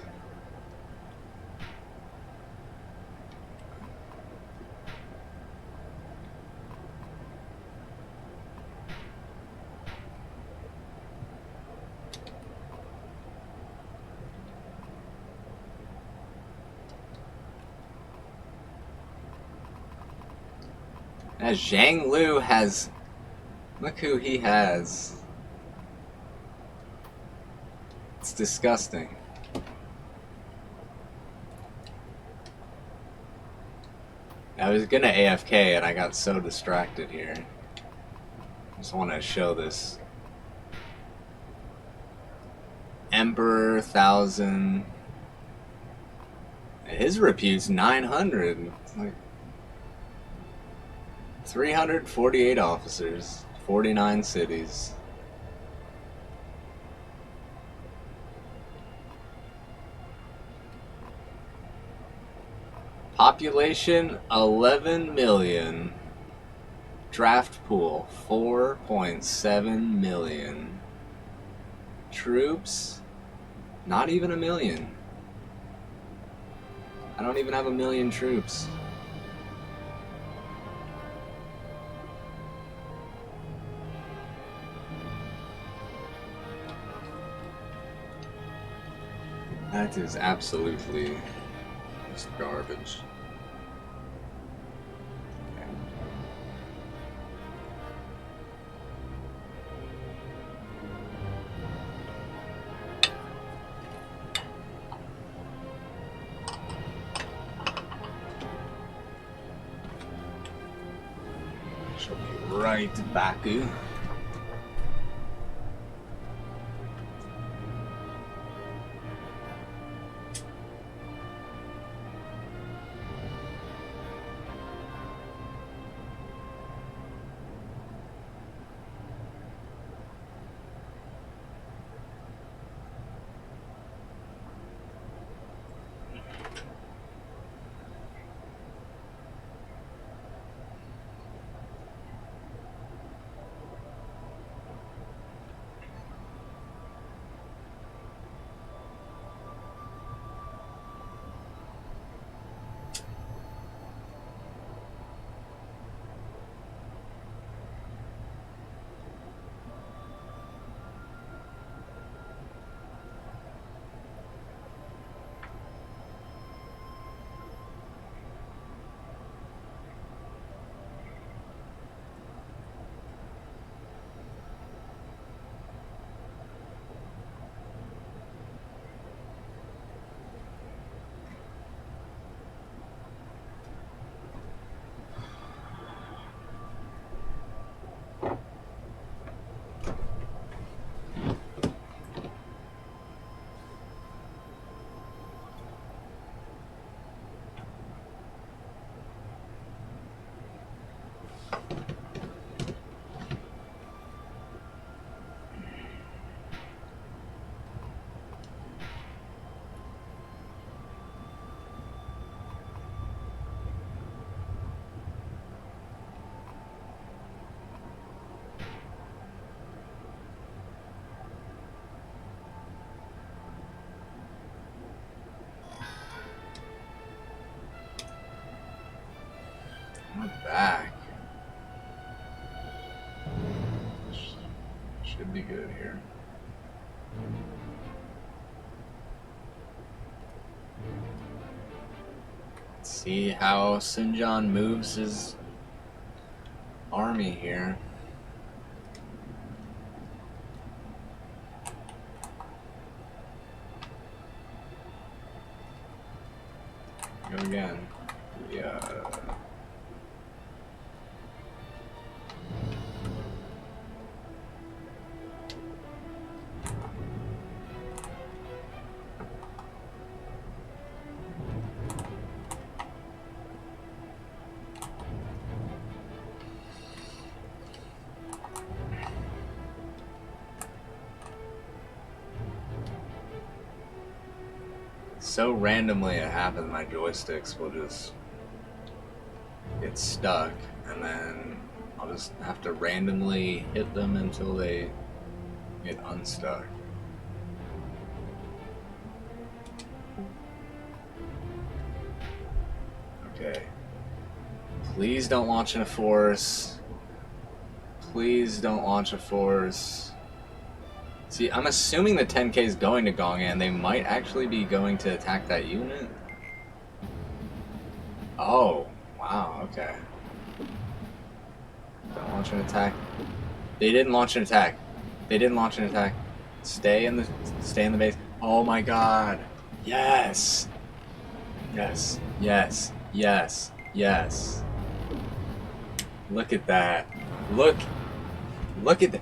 As Zhang Lu has. Look who he has. It's disgusting. I was gonna AFK and I got so distracted here. Just want to show this. Emperor 1000. His repute's 900. It's like 348 officers, 49 cities. Population 11 million. Draft pool 4.7 million. Troops not even a million. I don't even have a million troops. That is absolutely just garbage. She'll be right back. I'm back. Should be good here. Let's see how Sinjan moves his army here. Go again. Yeah. So randomly it happens, my joysticks will just get stuck, and then I'll just have to randomly hit them until they get unstuck. Okay. Please don't launch in a force. Please don't launch a force. See, I'm assuming the 10K is going to Gongan. They might actually be going to attack that unit. Oh, wow, okay. Don't launch an attack. They didn't launch an attack. They didn't launch an attack. Stay in the base. Oh my god. Yes. Yes. Yes. Yes. Yes. Look at that. Look at that.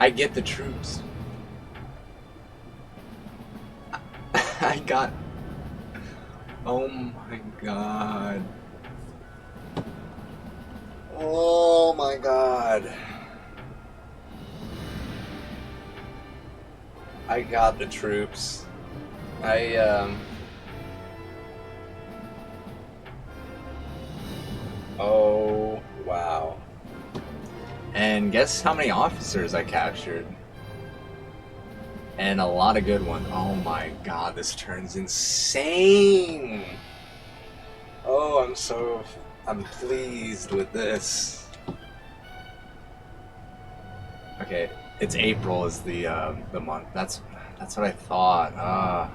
I get the troops. I got... Oh my god. Oh my god. I got the troops. Oh, wow. And guess how many officers I captured? And a lot of good ones. Oh my god, this turn's insane! Oh, I'm pleased with this. Okay, it's April is the month. That's what I thought.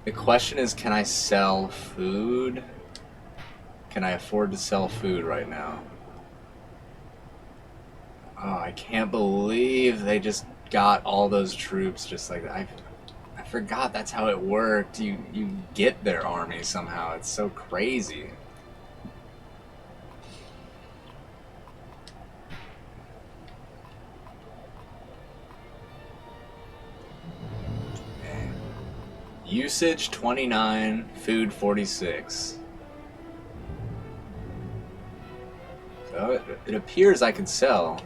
The question is, can I sell food? Can I afford to sell food right now? Oh, I can't believe they just got all those troops just like that. I forgot that's how it worked. You get their army somehow. It's so crazy. Man. Usage 29, food 46. So it appears I can sell.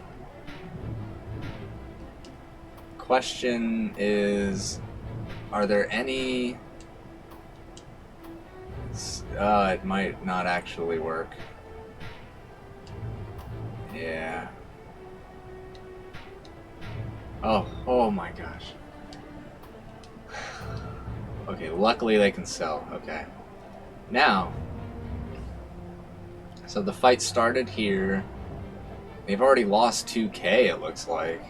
Question is, are there any... it might not actually work. Yeah. Oh my gosh. Okay, luckily they can sell. Okay. Now, so the fight started here. They've already lost 2K, it looks like.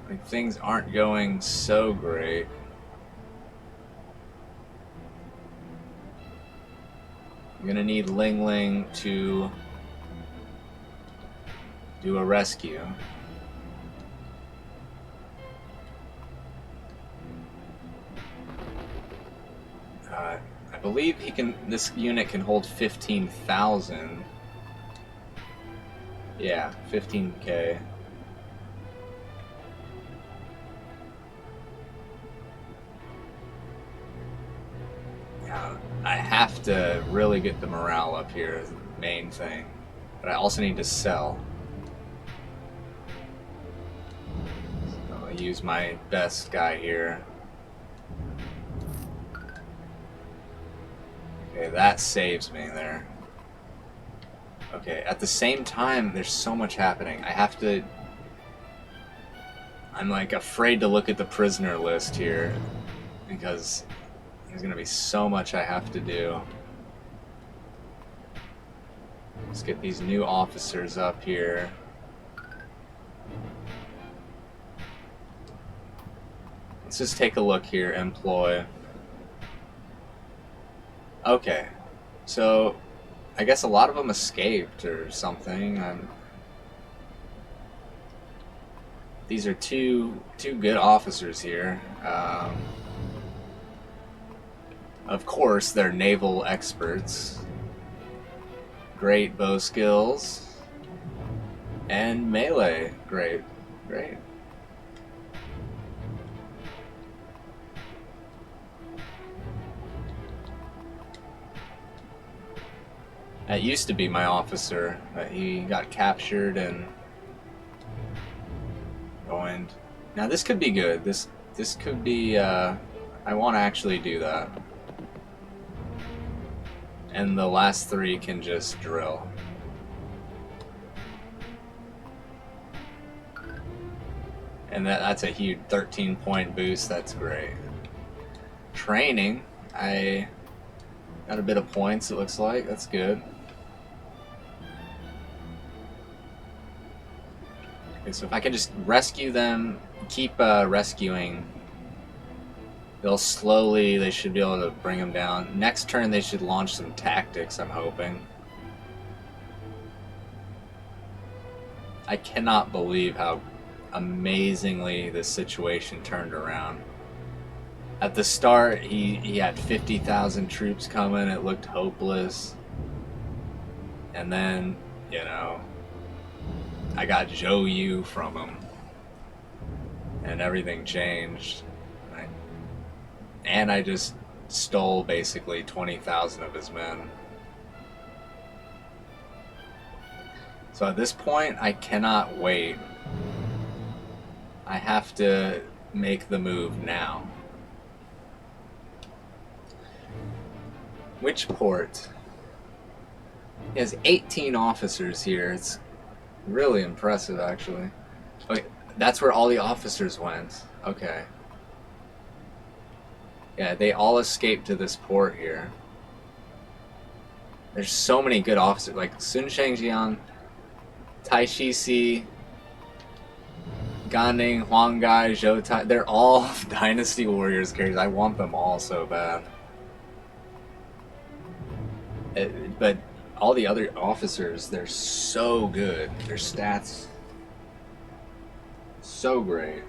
Like, things aren't going so great. I'm gonna need Ling Ling to do a rescue. I believe this unit can hold 15,000. Yeah, 15K. I have to really get the morale up here is the main thing. But I also need to sell. So I'll use my best guy here. Okay, that saves me there. Okay, at the same time, there's so much happening. I'm like afraid to look at the prisoner list here because there's gonna be so much I have to do. Let's get these new officers up here. Let's just take a look here, employ. Okay, so I guess a lot of them escaped or something. These are two good officers here. Of course, they're naval experts. Great bow skills. And melee. Great. Great. That used to be my officer, but he got captured and going Now this could be good. This could be, I want to actually do that. And the last 3 can just drill. And that's a huge 13-point boost. That's great. Training, I got a bit of points, it looks like. That's good. Okay, so if I can just rescue them, keep rescuing, they should be able to bring them down. Next turn they should launch some tactics, I'm hoping. I cannot believe how amazingly this situation turned around. At the start, he had 50,000 troops coming. It looked hopeless. And then, you know, I got Zhou Yu from him. And everything changed. And I just stole basically 20,000 of his men. So at this point, I cannot wait. I have to make the move now. Which port? He has 18 officers here. It's really impressive, actually. Okay, that's where all the officers went. Okay. Yeah, they all escaped to this port here. There's so many good officers, like Sun Shengjian, Tai Shisi, Gan Ning, Huang Gai, Zhou Tai. They're all Dynasty Warriors characters. I want them all so bad. But all the other officers, they're so good. Their stats, so great.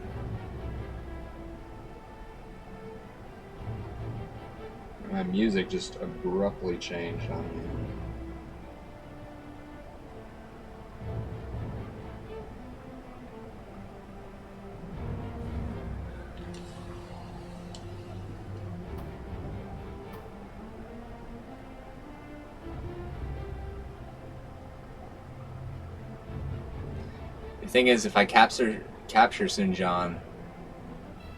My music just abruptly changed on me. The thing is, if I capture Sun Jian,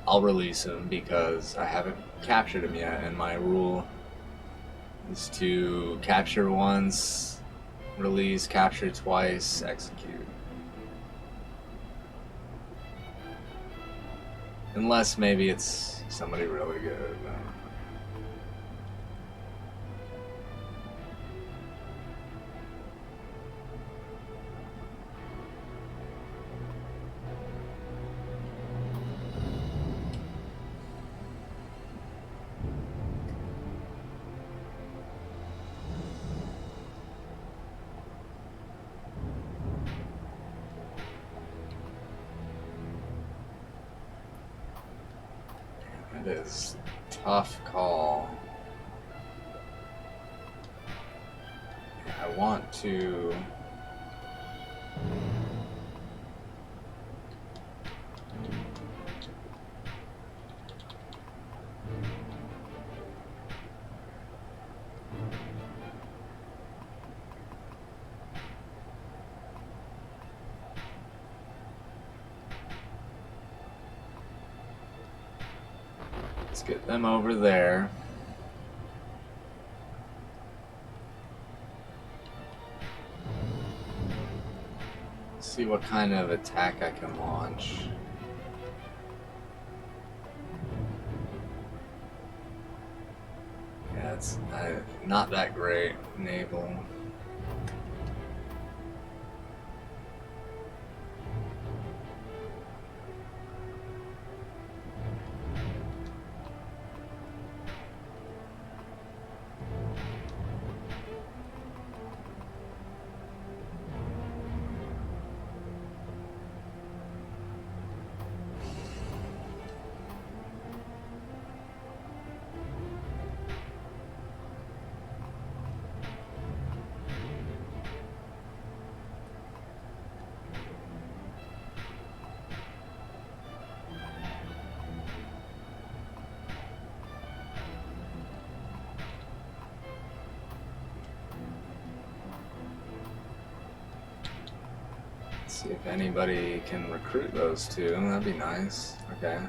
I'll release him because I haven't captured him yet, and my rule is to capture once, release, capture twice, execute. Unless maybe it's somebody really good. It is tough call. I want to let's get them over there. See what kind of attack I can launch. Yeah, it's not that great naval. See if anybody can recruit those two. That'd be nice. Okay.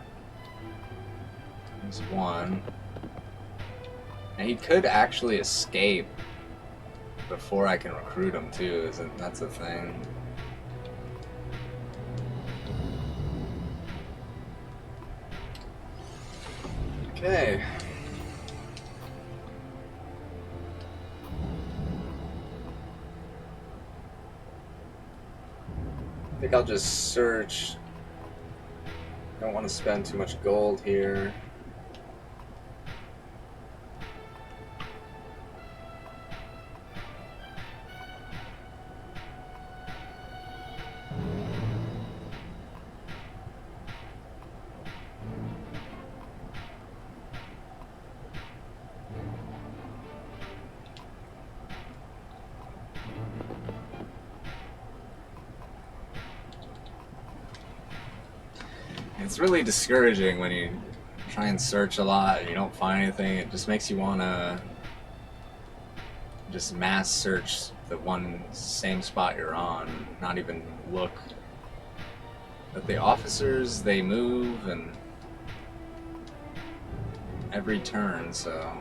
There's one. And he could actually escape before I can recruit him too, isn't that's a thing? Okay. I think I'll just search. Don't want to spend too much gold here. It's really discouraging when you try and search a lot and you don't find anything. It just makes you want to just mass search the one same spot you're on, not even look. But the officers, they move and every turn, so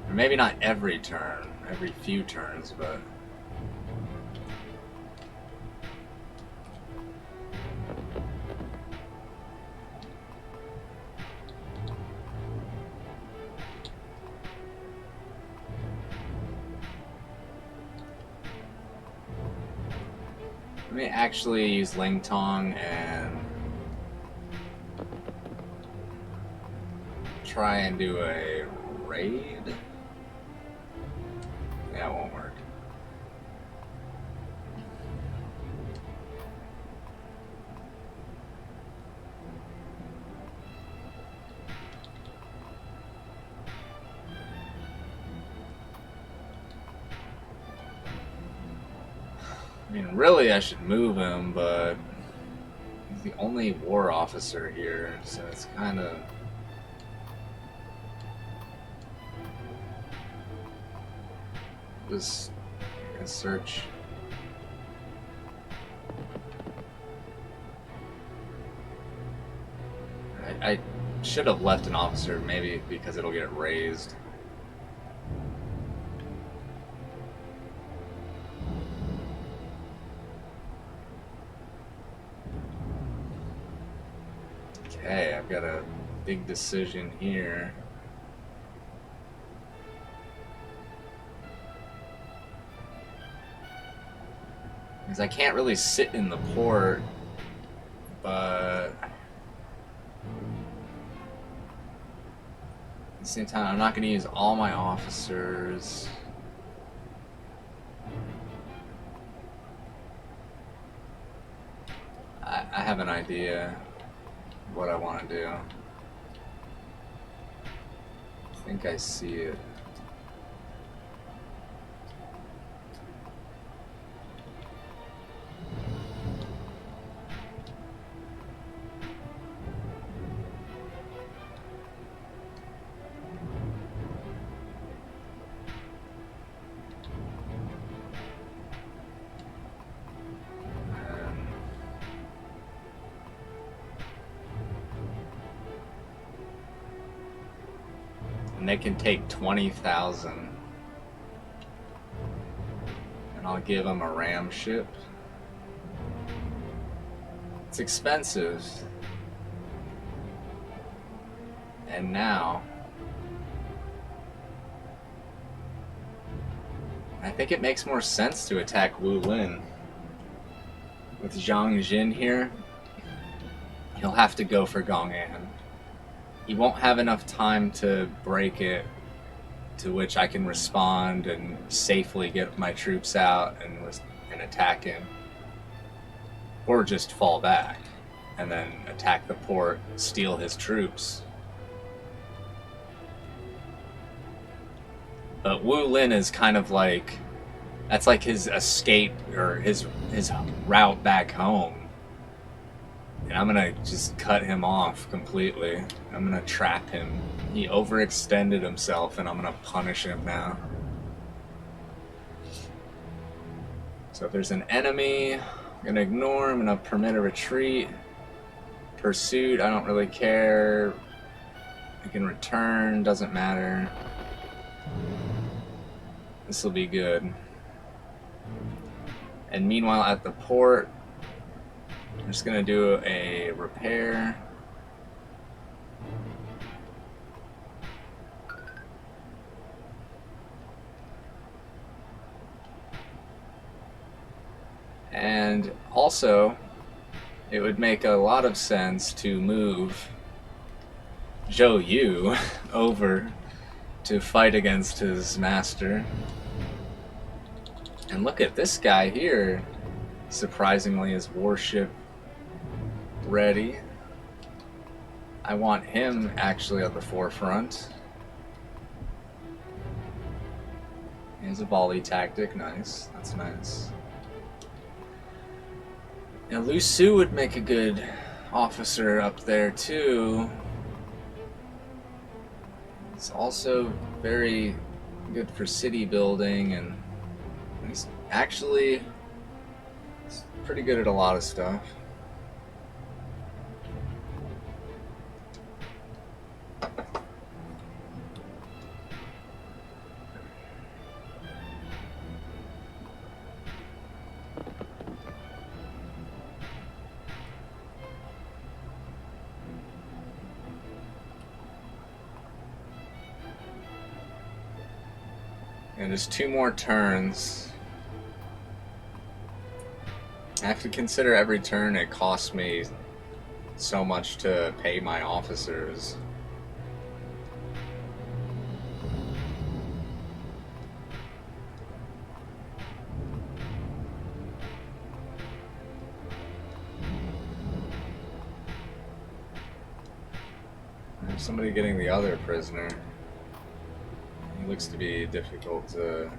or maybe not every turn, every few turns, but let me actually use Ling Tong and try and do a raid. Yeah, it won't work. I mean, really, I should move him, but he's the only war officer here, so it's kind of... Just search. I should have left an officer, maybe because it'll get raised. Okay, I've got a big decision here. Because I can't really sit in the port, but at the same time, I'm not going to use all my officers. I have an idea of what I want to do. I think I see it. And they can take 20,000. And I'll give them a ram ship. It's expensive. And now I think it makes more sense to attack Wu Lin. With Zhang Jin here, he'll have to go for Gong'an. He won't have enough time to break it, to which I can respond and safely get my troops out and attack him. Or just fall back and then attack the port, steal his troops. But Wu Lin is kind of like, that's like his escape or his route back home. And I'm gonna just cut him off completely. I'm gonna trap him. He overextended himself and I'm gonna punish him now. So if there's an enemy, I'm gonna ignore. I'm gonna permit a retreat. Pursuit, I don't really care. I can return, doesn't matter. This will be good. And meanwhile, at the port, I'm just gonna do a repair. And also, it would make a lot of sense to move Zhou Yu over to fight against his master. And look at this guy here. Surprisingly, his warship ready. I want him actually at the forefront. Here's a volley tactic. Nice. That's nice. Now, Lu Su would make a good officer up there, too. He's also very good for city building, and he's actually pretty good at a lot of stuff. And just 2 more turns. I have to consider every turn it costs me so much to pay my officers. There's somebody getting the other prisoner. He looks to be difficult to...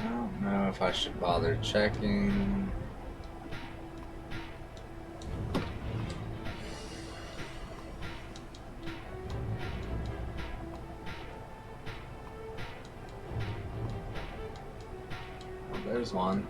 I don't know if I should bother checking. Oh, there's one.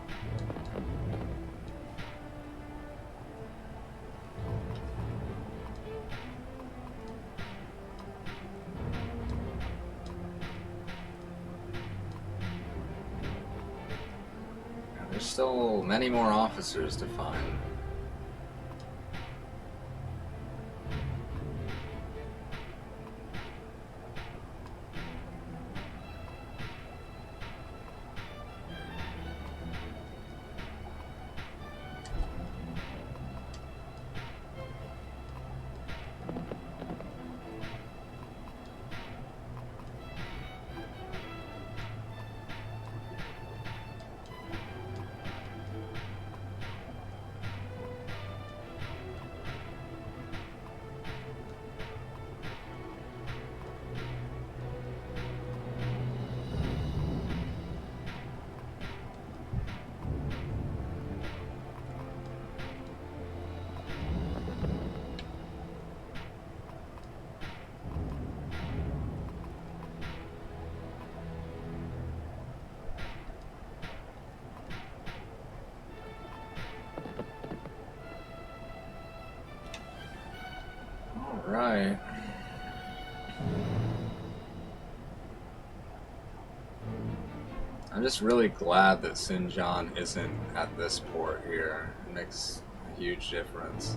There's still many more officers to find. Right. I'm just really glad that Xinjiang isn't at this port here. It makes a huge difference.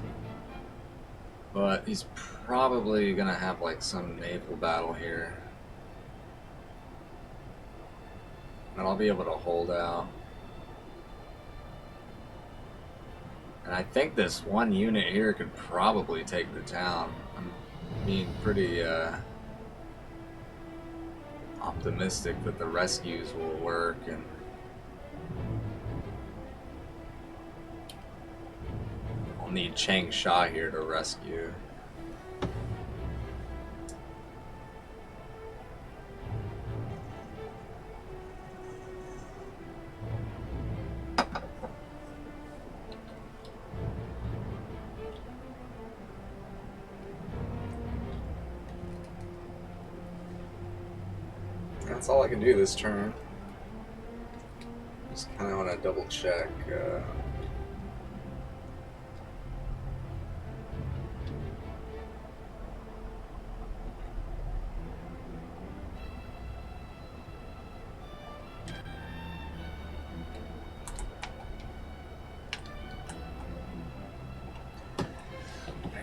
But he's probably gonna have like some naval battle here. And I'll be able to hold out. And I think this one unit here could probably take the town. I'm being pretty optimistic that the rescues will work, and I'll need Chang Sha here to rescue. That's all I can do this turn. Just kind of want to double check. There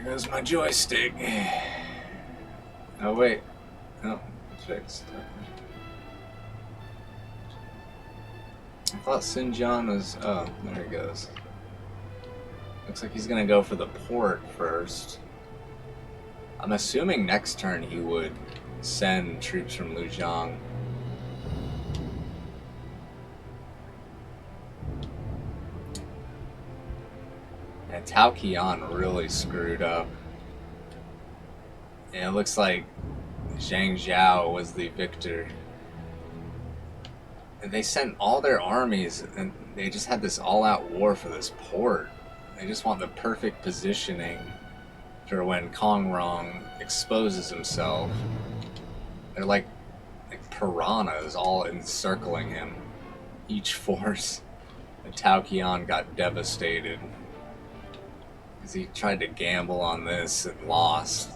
goes my joystick. Oh wait, no, it's fixed. I thought Xinjiang was... oh, there he goes. Looks like he's gonna go for the port first. I'm assuming next turn he would send troops from Lujiang. And Tao Qian really screwed up. And it looks like Zhang Zhao was the victor. And they sent all their armies, and they just had this all-out war for this port. They just want the perfect positioning for when Kong Rong exposes himself. They're like piranhas all encircling him. Each force. And Tao Qian got devastated because he tried to gamble on this and lost.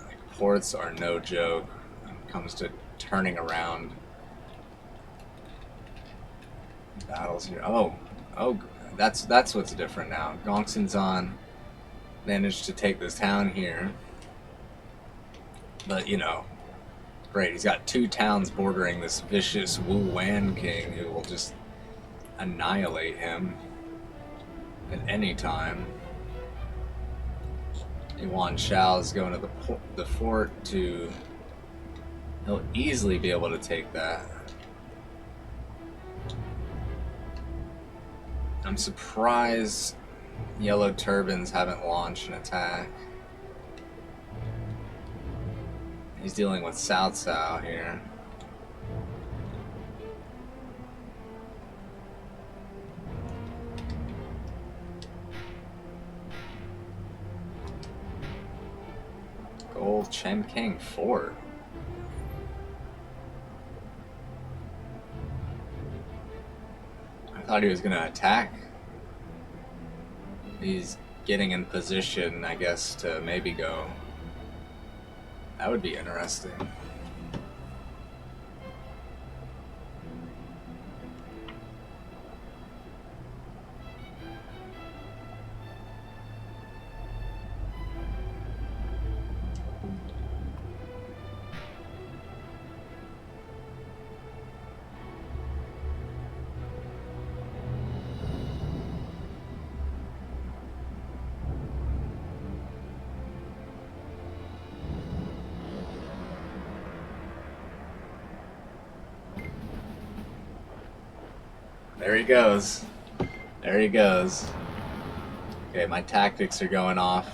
Like, ports are no joke when it comes to turning around battles here. Oh, that's what's different now. Gongsun managed to take this town here, but you know, great. He's got 2 towns bordering this vicious Wu Wan king who will just annihilate him at any time. Yuan Shao is going to the fort to... he'll easily be able to take that. I'm surprised Yellow Turbans haven't launched an attack. He's dealing with Cao Cao here. Gold Chenkang Fort. I thought he was going to attack. He's getting in position, I guess, to maybe go. That would be interesting. There he goes. There he goes. Okay, my tactics are going off.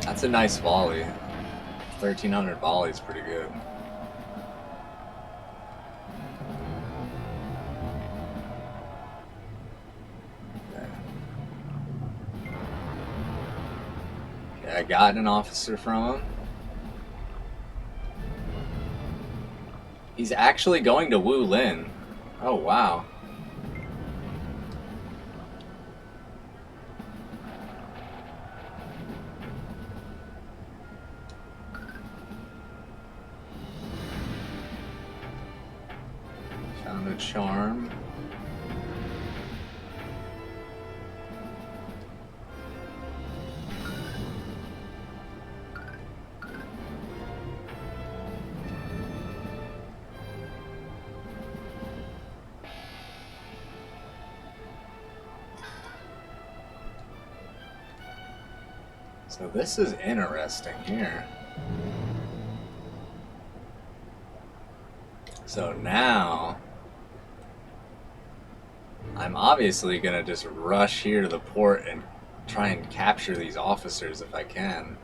That's a nice volley. 1,300 volley is pretty good. Okay, I got an officer from him. He's actually going to Wu Lin. Oh, wow. Found a charm. So this is interesting here. So now I'm obviously gonna just rush here to the port and try and capture these officers if I can.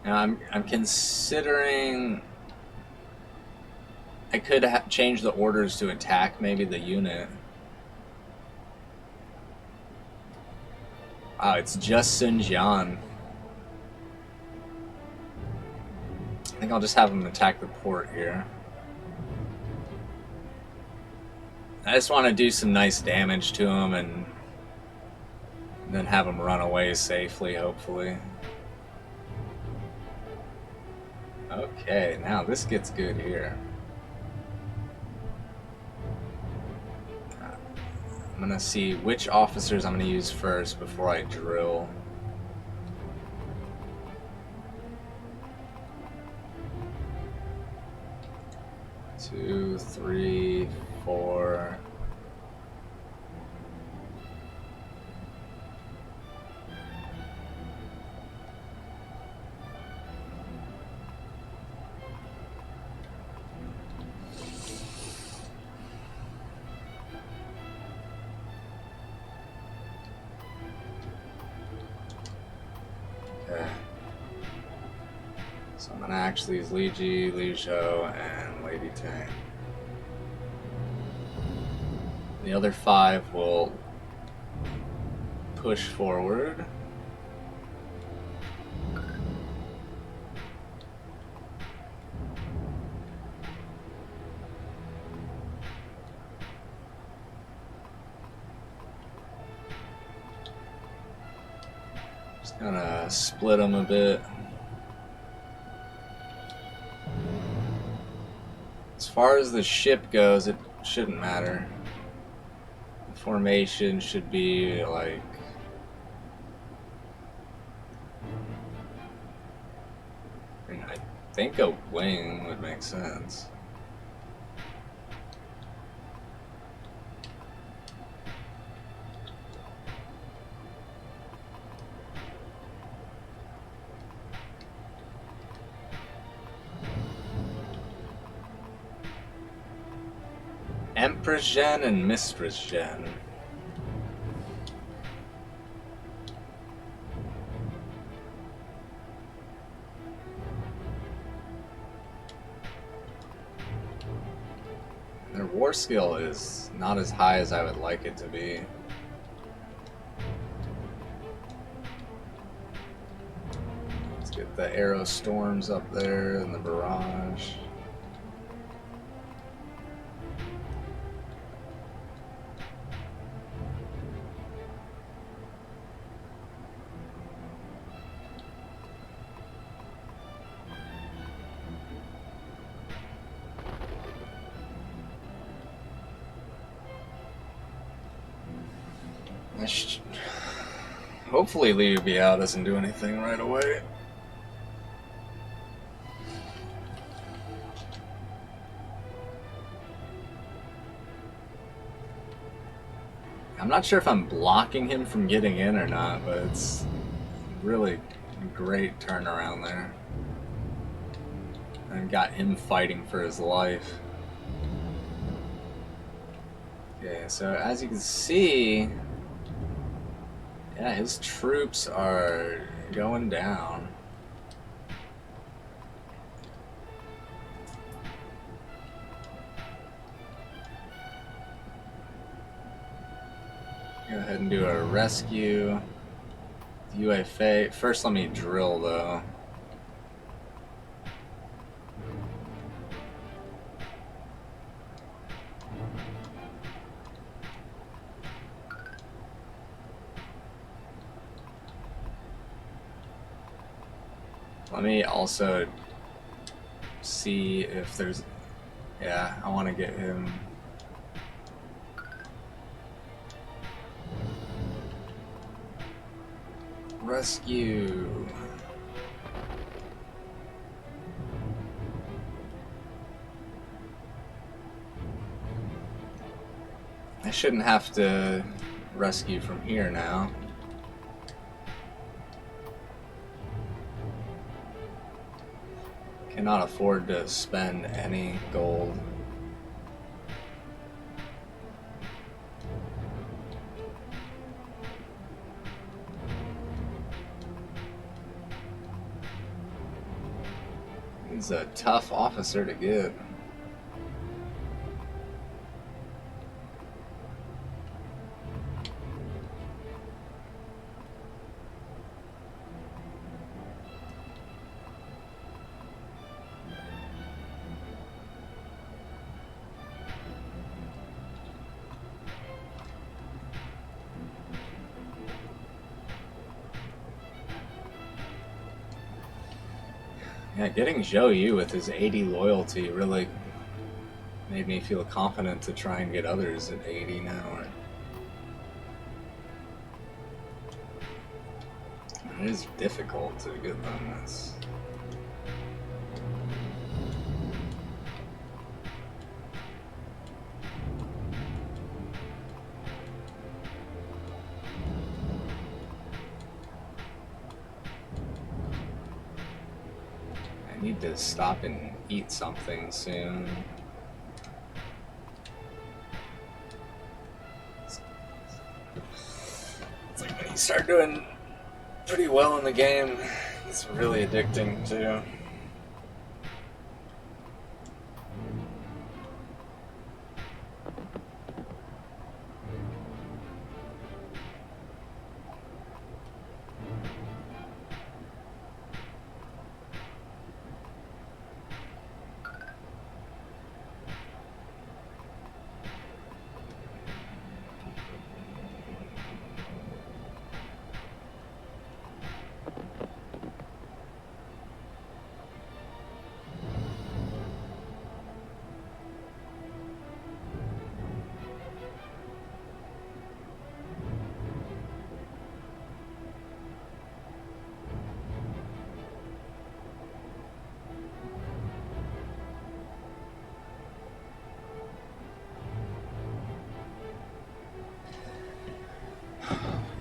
Now I'm considering I could change the orders to attack maybe the unit. Wow, it's just Sun Jian. I think I'll just have him attack the port here. I just want to do some nice damage to him and then have him run away safely, hopefully. Okay, now this gets good here. I'm gonna see which officers I'm gonna use first before I drill. Two, three, four. Okay. So I'm gonna actually use Li Ji, Li Zhou, and Lady Tang. The other 5 will push forward. Just gonna split them a bit. As far as the ship goes, it shouldn't matter. The formation should be like... I think a wing would make sense. Empress Gen and Mistress Gen. Their war skill is not as high as I would like it to be. Let's get the arrow storms up there and the barrage. Hopefully Liu Biao doesn't do anything right away. I'm not sure if I'm blocking him from getting in or not, but it's really great turnaround there. And got him fighting for his life. Okay, so as you can see, yeah, his troops are going down. Go ahead and do a rescue. Yue Fei. First, let me drill though. Let me also see if there's... Yeah, I want to get him... Rescue. I shouldn't have to rescue from here now. Cannot afford to spend any gold. He's a tough officer to get. Yeah, getting Zhou Yu with his 80 loyalty really made me feel confident to try and get others at 80 now. It is difficult to get them. I need to stop and eat something soon. It's like when you start doing pretty well in the game, it's really addicting too.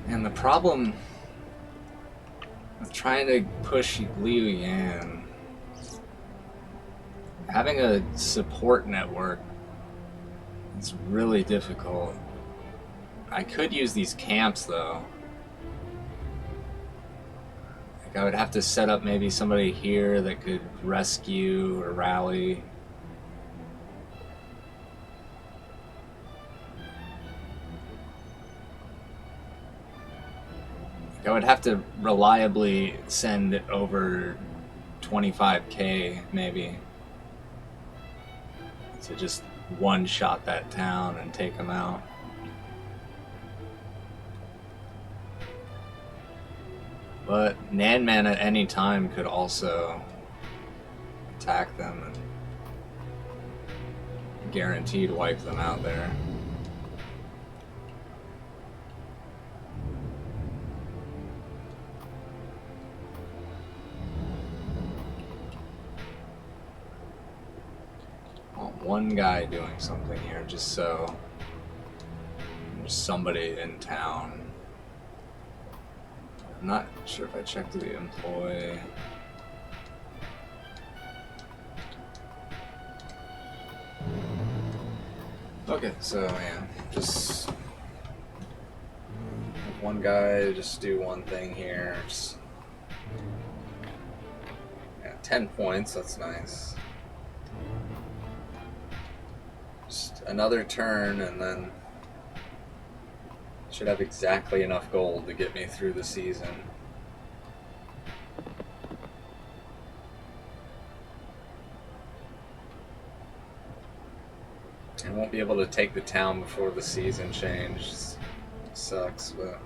And the problem with trying to push Liu Yan, having a support network is really difficult. I could use these camps though. Like I would have to set up maybe somebody here that could rescue or rally. I would have to reliably send over 25k maybe to just one-shot that town and take them out. But Nanman at any time could also attack them and guaranteed wipe them out there. One guy doing something here, just so there's somebody in town. I'm not sure if I checked the employee. Okay, so yeah, just one guy, just do one thing here. Just, yeah, 10 points, that's nice. Just another turn and then should have exactly enough gold to get me through the season. I won't be able to take the town before the season changes. Sucks, but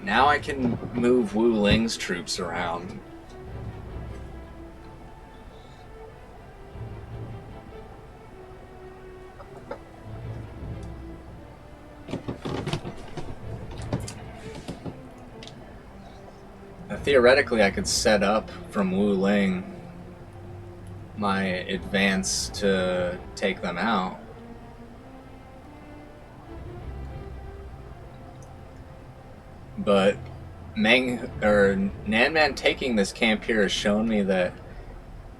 now I can move Wu Ling's troops around. Theoretically, I could set up from Wu Ling my advance to take them out. But Nanman taking this camp here has shown me that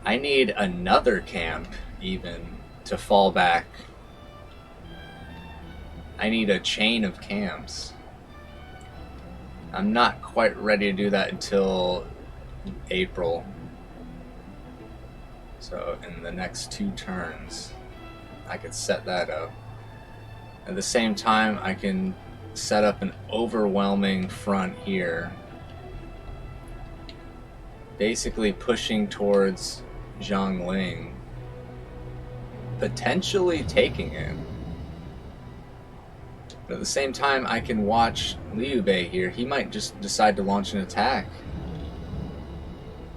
I need another camp even to fall back. I need a chain of camps. I'm not quite ready to do that until April. So in the next 2 turns, I could set that up. At the same time, I can set up an overwhelming front here, basically pushing towards Zhongling, potentially taking it. But at the same time, I can watch Liu Bei here. He might just decide to launch an attack.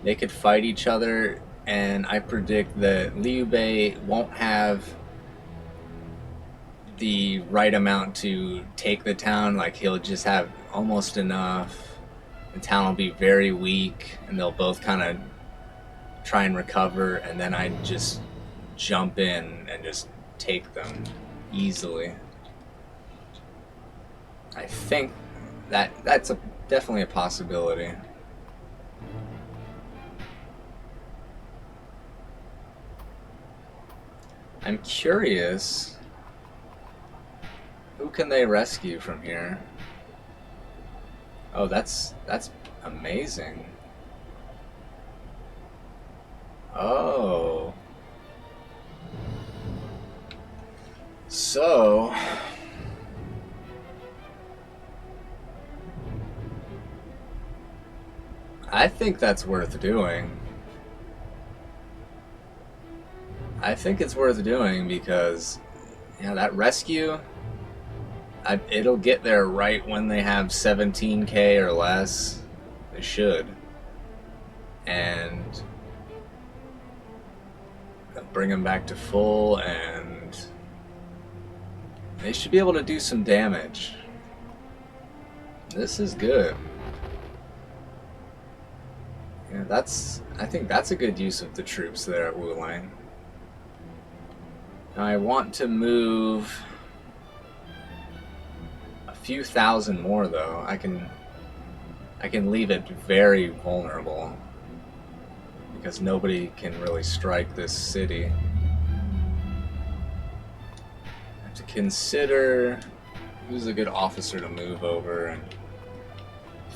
They could fight each other, and I predict that Liu Bei won't have the right amount to take the town. Like, he'll just have almost enough. The town will be very weak, and they'll both kind of try and recover, and then I just jump in and just take them easily. I think that's definitely a possibility. I'm curious, who can they rescue from here? Oh, that's amazing. Oh. So, I think that's worth doing. I think it's worth doing because, yeah, that rescue, it'll get there right when they have 17k or less. They should. And bring them back to full, and they should be able to do some damage. This is good. Yeah, I think that's a good use of the troops there at Wulang. Now I want to move a few thousand more though. I can leave it very vulnerable because nobody can really strike this city. I have to consider who's a good officer to move over and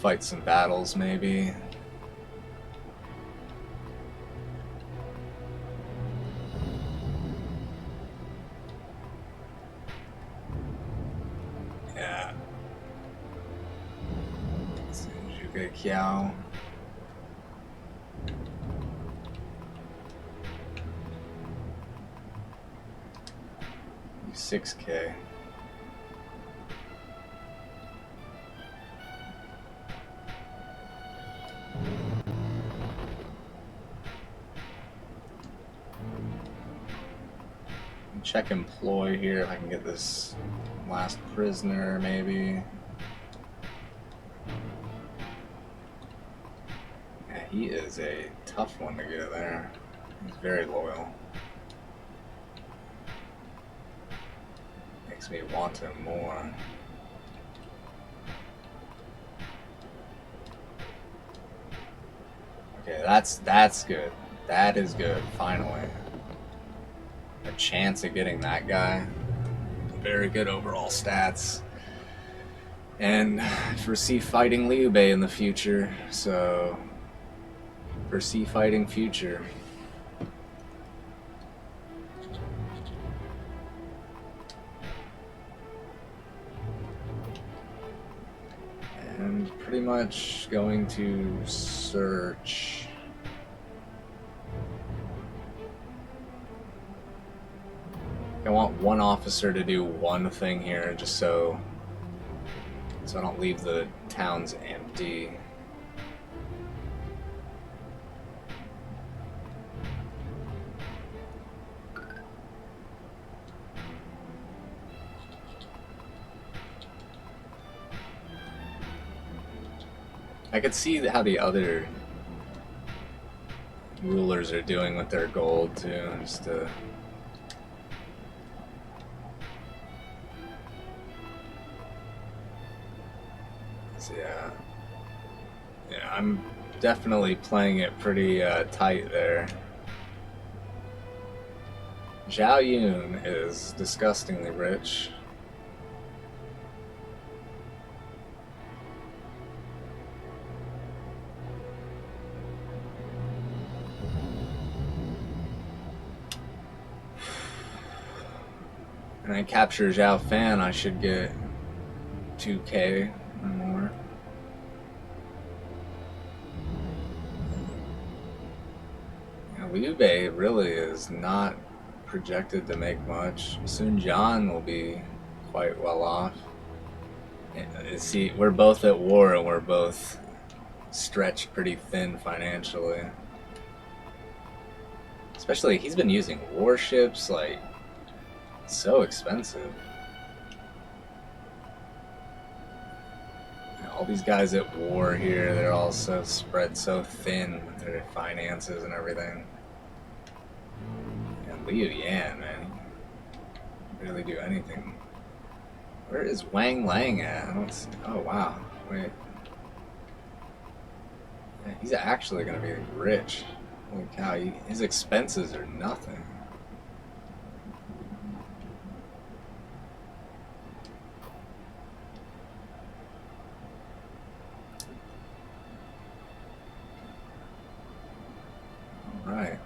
fight some battles maybe. Yeah. Zhuge Kiao. 6k. Check employ here if I can get this last prisoner maybe. Yeah, he is a tough one to get there. He's very loyal. Makes me want him more. Okay, that's good. That is good, finally. A chance of getting that guy. Very good overall stats. And foresee fighting Liu Bei in the future, so foresee fighting future. And pretty much going to search. I want one officer to do one thing here, just so I don't leave the towns empty. I could see how the other rulers are doing with their gold too, just to... Yeah. I'm definitely playing it pretty tight there. Zhao Yun is disgustingly rich. And I capture Zhao Fan, I should get 2K or more. Yeah, Liu Bei really is not projected to make much. Sun Jian will be quite well off. See, we're both at war and we're both stretched pretty thin financially. Especially, he's been using warships, like, so expensive. All these guys at war here, they're all so spread so thin with their finances and everything. And Liu Yan, man, he can really do anything. Where is Wang Lang at? I don't see. Oh, wow. Wait. Yeah, he's actually going to be rich. Holy cow, his expenses are nothing. Alright.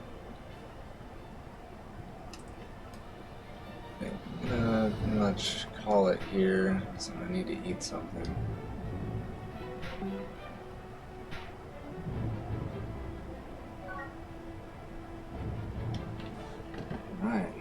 Pretty much call it here. So I need to eat something. Alright.